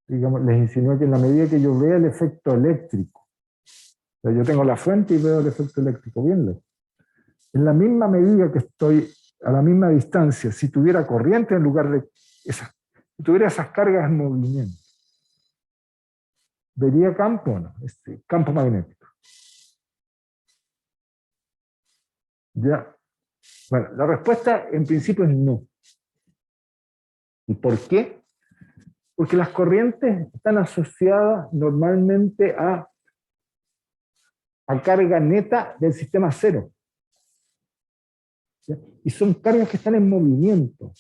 digamos, les insinué que en la medida que yo vea el efecto eléctrico, o sea, yo tengo la fuente y veo el efecto eléctrico, bien lejos. En la misma medida que estoy a la misma distancia, si tuviera corriente en lugar de esas, si tuviera esas cargas en movimiento, ¿vería campo o no? Campo magnético. Ya. Bueno, la respuesta en principio es no. ¿Y por qué? Porque las corrientes están asociadas normalmente a carga neta del sistema cero. ¿Ya? Y son cargas que están en movimiento.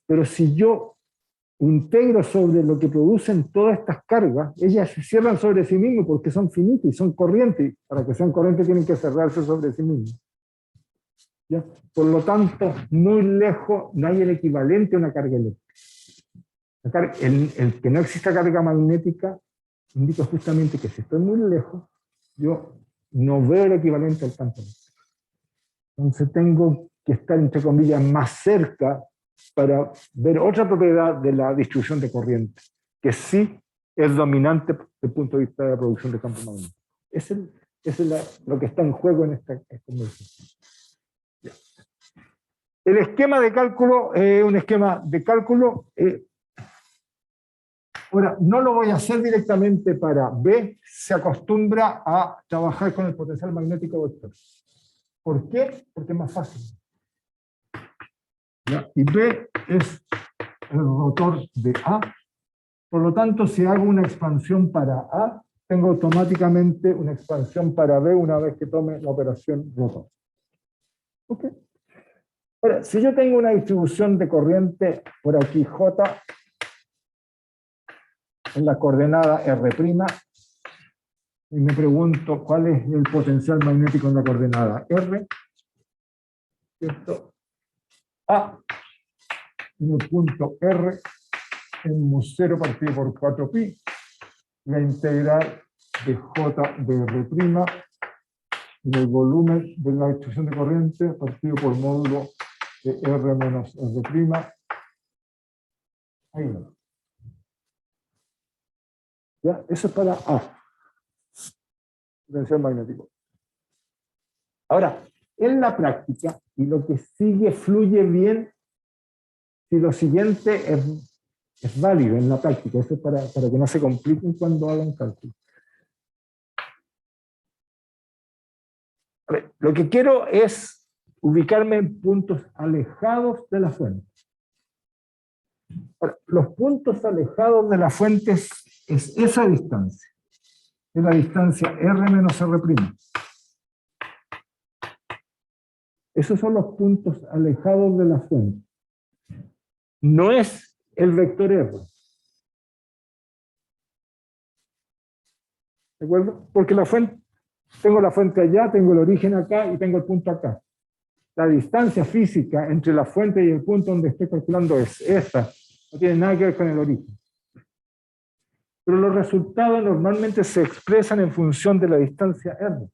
Pero si yo integro sobre lo que producen todas estas cargas, ellas se cierran sobre sí mismas porque son finitas y son corrientes. Para que sean corrientes tienen que cerrarse sobre sí mismas. ¿Ya? Por lo tanto, muy lejos no hay el equivalente a una carga eléctrica. El que no exista carga magnética indica justamente que si estoy muy lejos, yo no veo el equivalente al campo eléctrico. Entonces tengo que estar, entre comillas, más cerca para ver otra propiedad de la distribución de corriente, que sí es dominante desde el punto de vista de la producción de campo magnético. Eso es lo que está en juego en esta conversación. El esquema de cálculo es un esquema de cálculo Ahora, no lo voy a hacer directamente para B, se acostumbra a trabajar con el potencial magnético vector. ¿Por qué? Porque es más fácil. ¿Ya? Y B es el rotor de A. Por lo tanto, si hago una expansión para A, tengo automáticamente una expansión para B una vez que tome la operación rotor. ¿Ok? Ahora, si yo tengo una distribución de corriente por aquí, J, en la coordenada R', y me pregunto cuál es el potencial magnético en la coordenada R, ¿cierto? A, en el punto R, en mu0 partido por 4pi, la integral de J de R', en el volumen de la distribución de corriente partido por módulo de R menos R'. Ahí va. ¿Ya? Eso es para A, potencial magnético. Ahora, en la práctica, y lo que sigue fluye bien, si lo siguiente es válido en la práctica, eso es para que no se compliquen cuando hagan cálculo. A ver, lo que quiero es ubicarme en puntos alejados de la fuente. Ahora, los puntos alejados de la fuente es esa distancia. Es la distancia R menos R'. Esos son los puntos alejados de la fuente. No es el vector R. ¿De acuerdo? Porque la fuente, tengo la fuente allá, tengo el origen acá y tengo el punto acá. La distancia física entre la fuente y el punto donde estoy calculando es esta. No tiene nada que ver con el origen. Pero los resultados normalmente se expresan en función de la distancia R.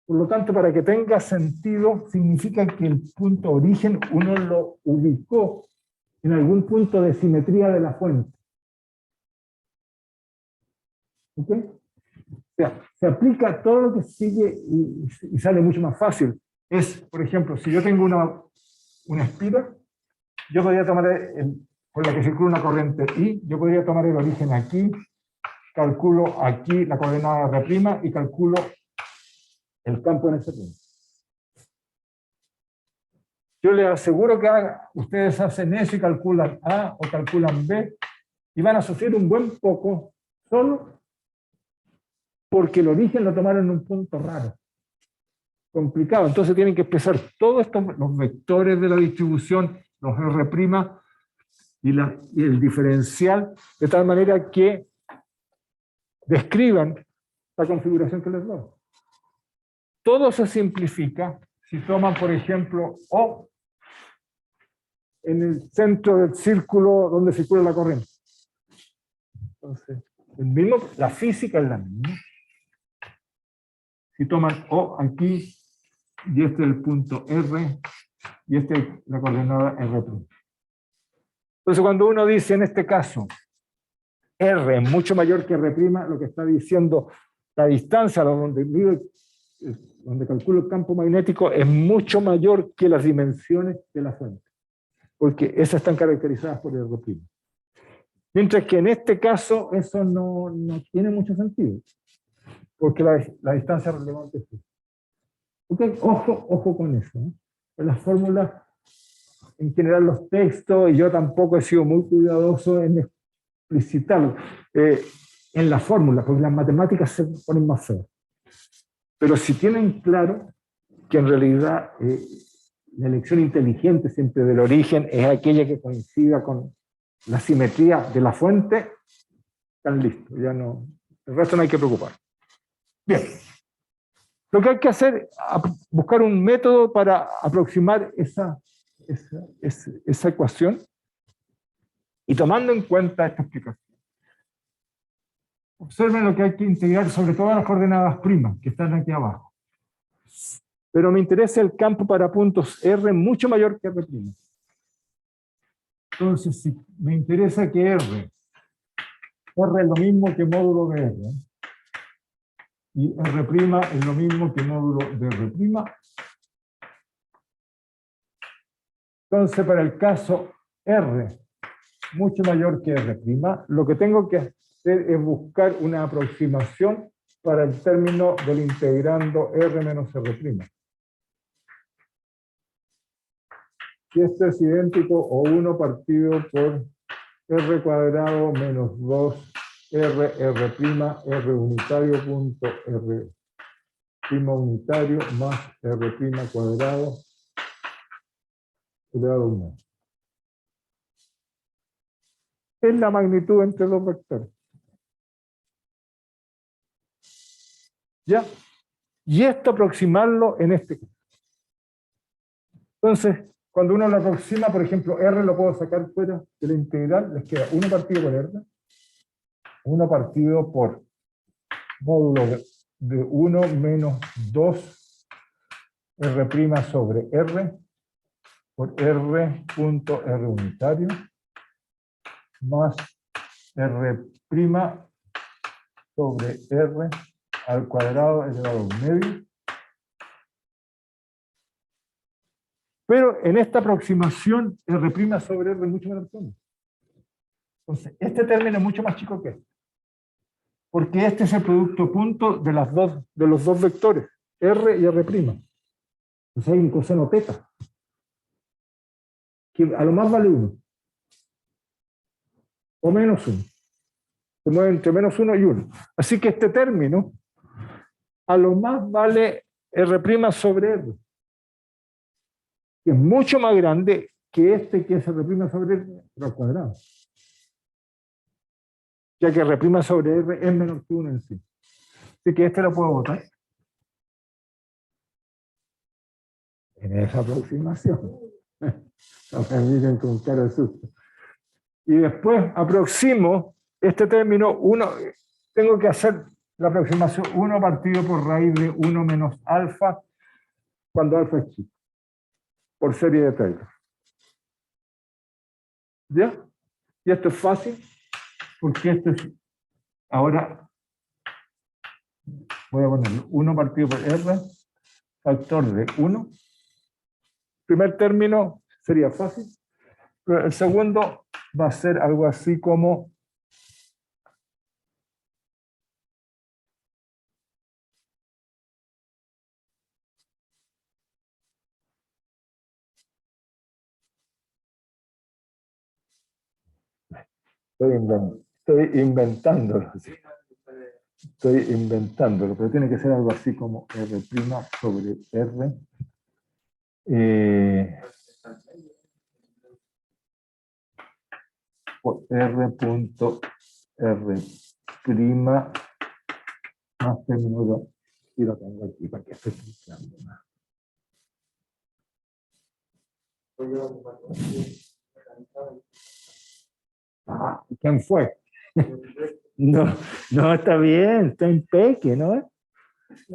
Por lo tanto, para que tenga sentido, significa que el punto origen uno lo ubicó en algún punto de simetría de la fuente. ¿Ok? O sea, se aplica todo lo que sigue y sale mucho más fácil. Es, por ejemplo, si yo tengo una espiga, yo podría tomar, por la que circula una corriente I, yo podría tomar el origen aquí, calculo aquí la coordenada R' y calculo el campo en ese punto. Yo les aseguro que ustedes hacen eso y calculan A o calculan B y van a sufrir un buen poco solo porque el origen lo tomaron en un punto raro, complicado. Entonces tienen que expresar todos los vectores de la distribución, los R' y el diferencial, de tal manera que describan la configuración que les doy. Todo se simplifica si toman, por ejemplo, O en el centro del círculo donde circula la corriente. Entonces, la física es la misma. Si toman O aquí, y este es el punto R, y este es la coordenada R'. Entonces, cuando uno dice en este caso, R es mucho mayor que R', lo que está diciendo la distancia donde calculo el campo magnético es mucho mayor que las dimensiones de la fuente, porque esas están caracterizadas por R'. Mientras que en este caso eso no tiene mucho sentido, porque la distancia relevante es esta. ¿Okay? Ojo con eso. En las fórmulas, en general los textos, y yo tampoco he sido muy cuidadoso en explicitarlo en las fórmulas, porque las matemáticas se ponen más feas. Pero si tienen claro que en realidad la elección inteligente siempre del origen es aquella que coincida con la simetría de la fuente, están listos, ya no, el resto no hay que preocupar. Bien, lo que hay que hacer es buscar un método para aproximar esa ecuación y tomando en cuenta esta explicación. Observen lo que hay que integrar, sobre todo las coordenadas primas, que están aquí abajo. Pero me interesa el campo para puntos R mucho mayor que R'. Entonces, si me interesa que R es lo mismo que módulo de R, y R' es lo mismo que módulo de R', entonces para el caso R mucho mayor que R'. Lo que tengo que hacer es buscar una aproximación para el término del integrando R menos R'. Si esto es idéntico o 1 partido por R cuadrado menos 2R, R' unitario punto R' unitario más R' cuadrado elevado a 1. Es la magnitud entre los vectores. ¿Ya? Y esto aproximarlo en este caso. Entonces, cuando uno lo aproxima, por ejemplo, R lo puedo sacar fuera de la integral, les queda 1 partido por R, 1 partido por módulo de 1 menos 2 R' sobre R por R punto R unitario más R' sobre R al cuadrado elevado a 1/2. Pero en esta aproximación, R' sobre R es mucho menor que 1. Entonces, este término es mucho más chico que este. Porque este es el producto punto de los dos vectores, R y R'. Entonces hay un coseno teta, que a lo más vale 1. O menos 1. Se mueve entre menos 1 y 1. Así que este término, a lo más vale R' sobre R. Que es mucho más grande que este que es R' sobre R, pero al cuadrado. Ya que R' sobre R es menor que 1 en sí. Así que este lo puedo botar en esa aproximación. No me miren con cara de susto. Y después aproximo este término, tengo que hacer la aproximación 1 partido por raíz de 1 menos alfa, cuando alfa es chico, por serie de Taylor. ¿Ya? Y esto es fácil, porque esto es, ahora voy a ponerlo, 1 partido por R, factor de 1. Primer término sería fácil, pero el segundo va a ser algo así como estoy inventándolo. Estoy inventándolo, pero tiene que ser algo así como R' sobre R. Por R punto R' más término, y lo tengo aquí para que esté funcionando más. ¿Quién fue? No, no, está bien, está impeque, ¿no?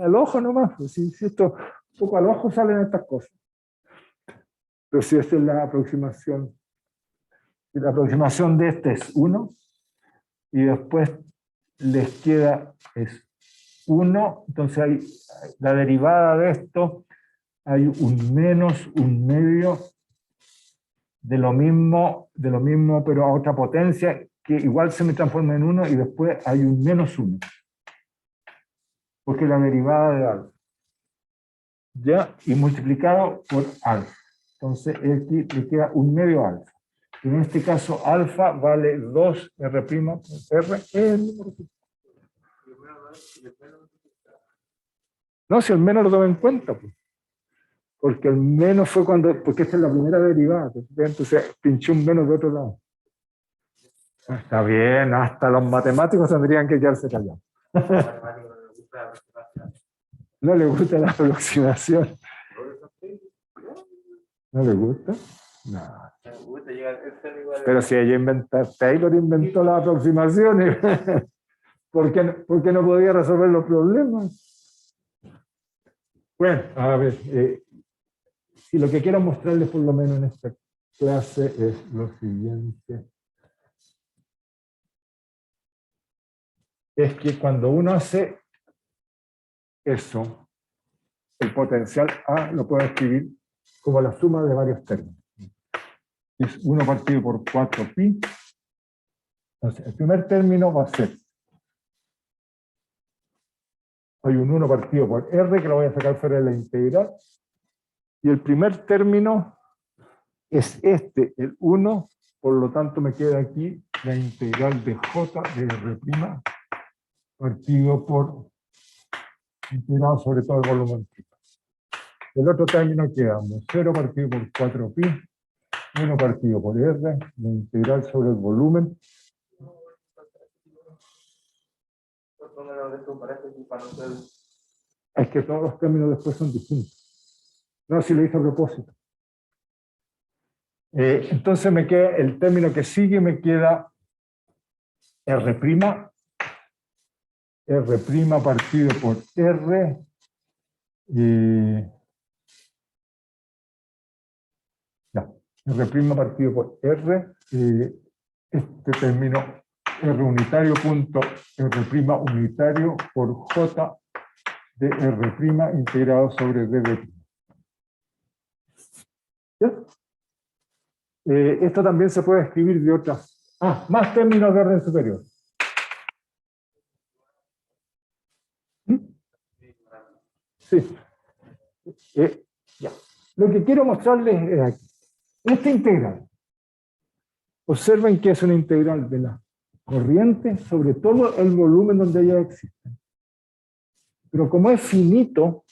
Al ojo nomás, pues, si esto, un poco al ojo salen estas cosas. Pero si esta es la aproximación de este es 1, y después les queda es 1, entonces hay la derivada de esto, hay un menos, un medio, de lo mismo, pero a otra potencia, que igual se me transforma en 1 y después hay un menos 1. Porque la derivada de alfa. ¿Ya? Y multiplicado por alfa. Entonces aquí le queda un medio alfa. En este caso alfa vale 2R' por R. No, si el menos lo toma en cuenta. Pues. Porque el menos fue porque esta es la primera derivada. Entonces pinché un menos de otro lado. Está bien, hasta los matemáticos tendrían que quedarse callados. ¿No le gusta la aproximación? ¿No le gusta? No. Pero si ella Taylor inventó las aproximaciones, ¿por qué no podía resolver los problemas? Bueno, a ver, si lo que quiero mostrarles por lo menos en esta clase es lo siguiente. Es que cuando uno hace eso, el potencial A lo puedo escribir como la suma de varios términos. Es 1 partido por 4pi Entonces, el primer término va a ser, hay un 1 partido por R que lo voy a sacar fuera de la integral, y el primer término es este, el 1, por lo tanto me queda aquí la integral de J de R' partido por integrado sobre todo el volumen. El otro término quedamos 0 partido por 4pi, 1 partido por R, la integral sobre el volumen. Es que todos los términos después son distintos. No, si lo hice a propósito. Entonces me queda el término que sigue, me queda R', R' partido por R, R' partido por R, este término R unitario punto R' unitario por J de R' integrado sobre D'. ¿Ya? Esto también se puede escribir de otras. Más términos de orden superior. Sí. Ya. Lo que quiero mostrarles es aquí. Esta integral. Observen que es una integral de la corriente sobre todo el volumen donde ella existe. Pero como es finito,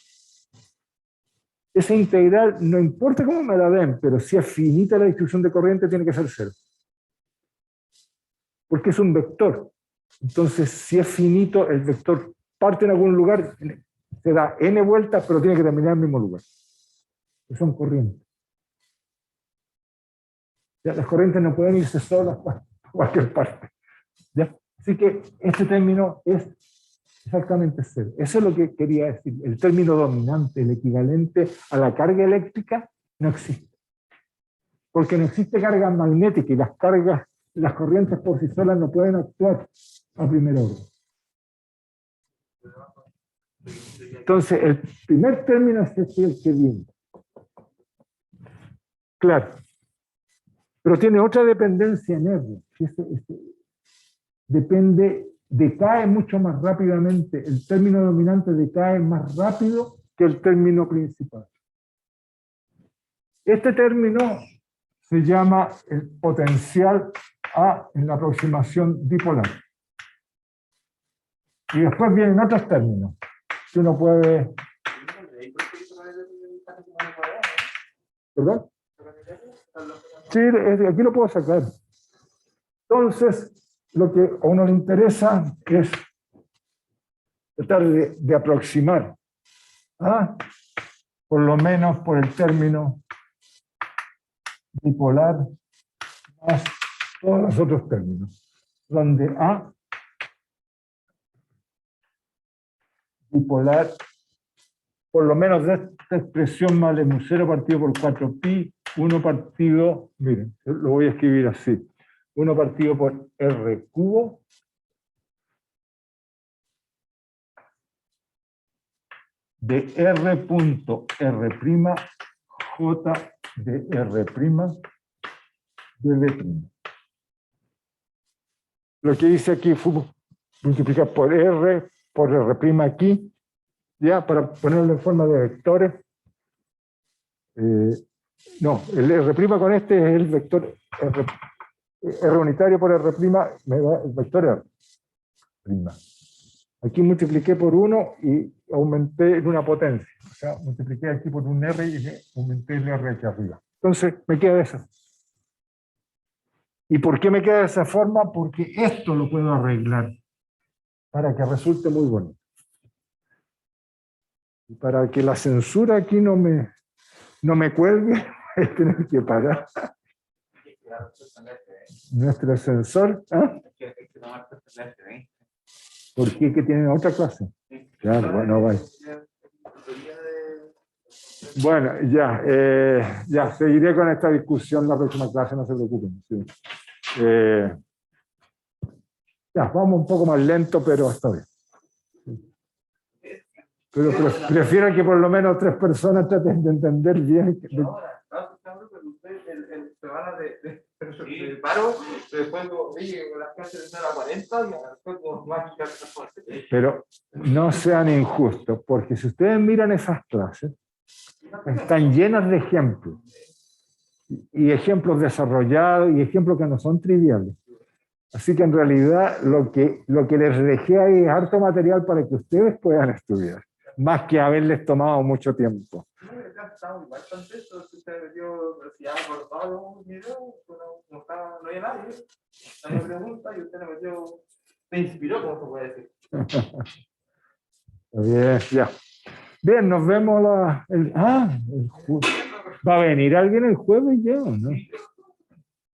esa integral, no importa cómo me la den, pero si es finita la distribución de corriente, tiene que ser 0. Porque es un vector. Entonces, si es finito, el vector parte en algún lugar, se da n vueltas, pero tiene que terminar en el mismo lugar. Son corrientes. ¿Ya? Las corrientes no pueden irse solas a cualquier parte. ¿Ya? Así que este término es exactamente 0. Eso es lo que quería decir. El término dominante, el equivalente a la carga eléctrica, no existe. Porque no existe carga magnética y las corrientes por sí solas no pueden actuar a primer orden. Entonces, el primer término es el que viene. Claro. Pero tiene otra dependencia en R. Decae mucho más rápidamente. El término dominante decae más rápido que el término principal. Este término se llama el potencial A en la aproximación dipolar. Y después vienen otros términos que uno puede... ¿Perdón? Sí, aquí lo puedo sacar. Entonces, lo que a uno le interesa es tratar de aproximar, por lo menos por el término bipolar más todos los otros términos, donde A bipolar, por lo menos de esta expresión más el 0 partido por 4pi, 1 partido, miren, lo voy a escribir así, 1 partido por R cubo, de R punto R', J de R', de D'. Lo que hice aquí fue multiplicar por R aquí, ya, para ponerlo en forma de vectores. No, el R' con este es el vector R unitario por R', me da el vector R'. Aquí multipliqué por 1 y aumenté en una potencia. O sea, multipliqué aquí por un R y aumenté el R aquí arriba. Entonces, me queda eso. ¿Y por qué me queda de esa forma? Porque esto lo puedo arreglar para que resulte muy bonito. Y para que la censura aquí no me cuelgue, voy a tener que parar. Nuestro sensor. ¿Por qué? Que tienen otra clase. Claro, bueno, vaya. Bueno, ya, seguiré con esta discusión la próxima clase, no se preocupen. Sí. Ya, vamos un poco más lento, pero está bien. Pero prefiero que por lo menos 3 personas traten de entender bien. Sí, paro, después oye, las clases de la 40 y después más que Pero no sean injustos, porque si ustedes miran esas clases, están llenas de ejemplos, y ejemplos desarrollados, y ejemplos que no son triviales. Así que en realidad lo que les dejé ahí es harto material para que ustedes puedan estudiar, más que haberles tomado mucho tiempo. Estaba igual contento, usted dio, decía, cortado un video, no había nadie, no había pregunta y usted le metió, me inspiró, como se puede decir. Bien, ya. Bien, nos vemos ¿va a venir alguien el jueves ya o no?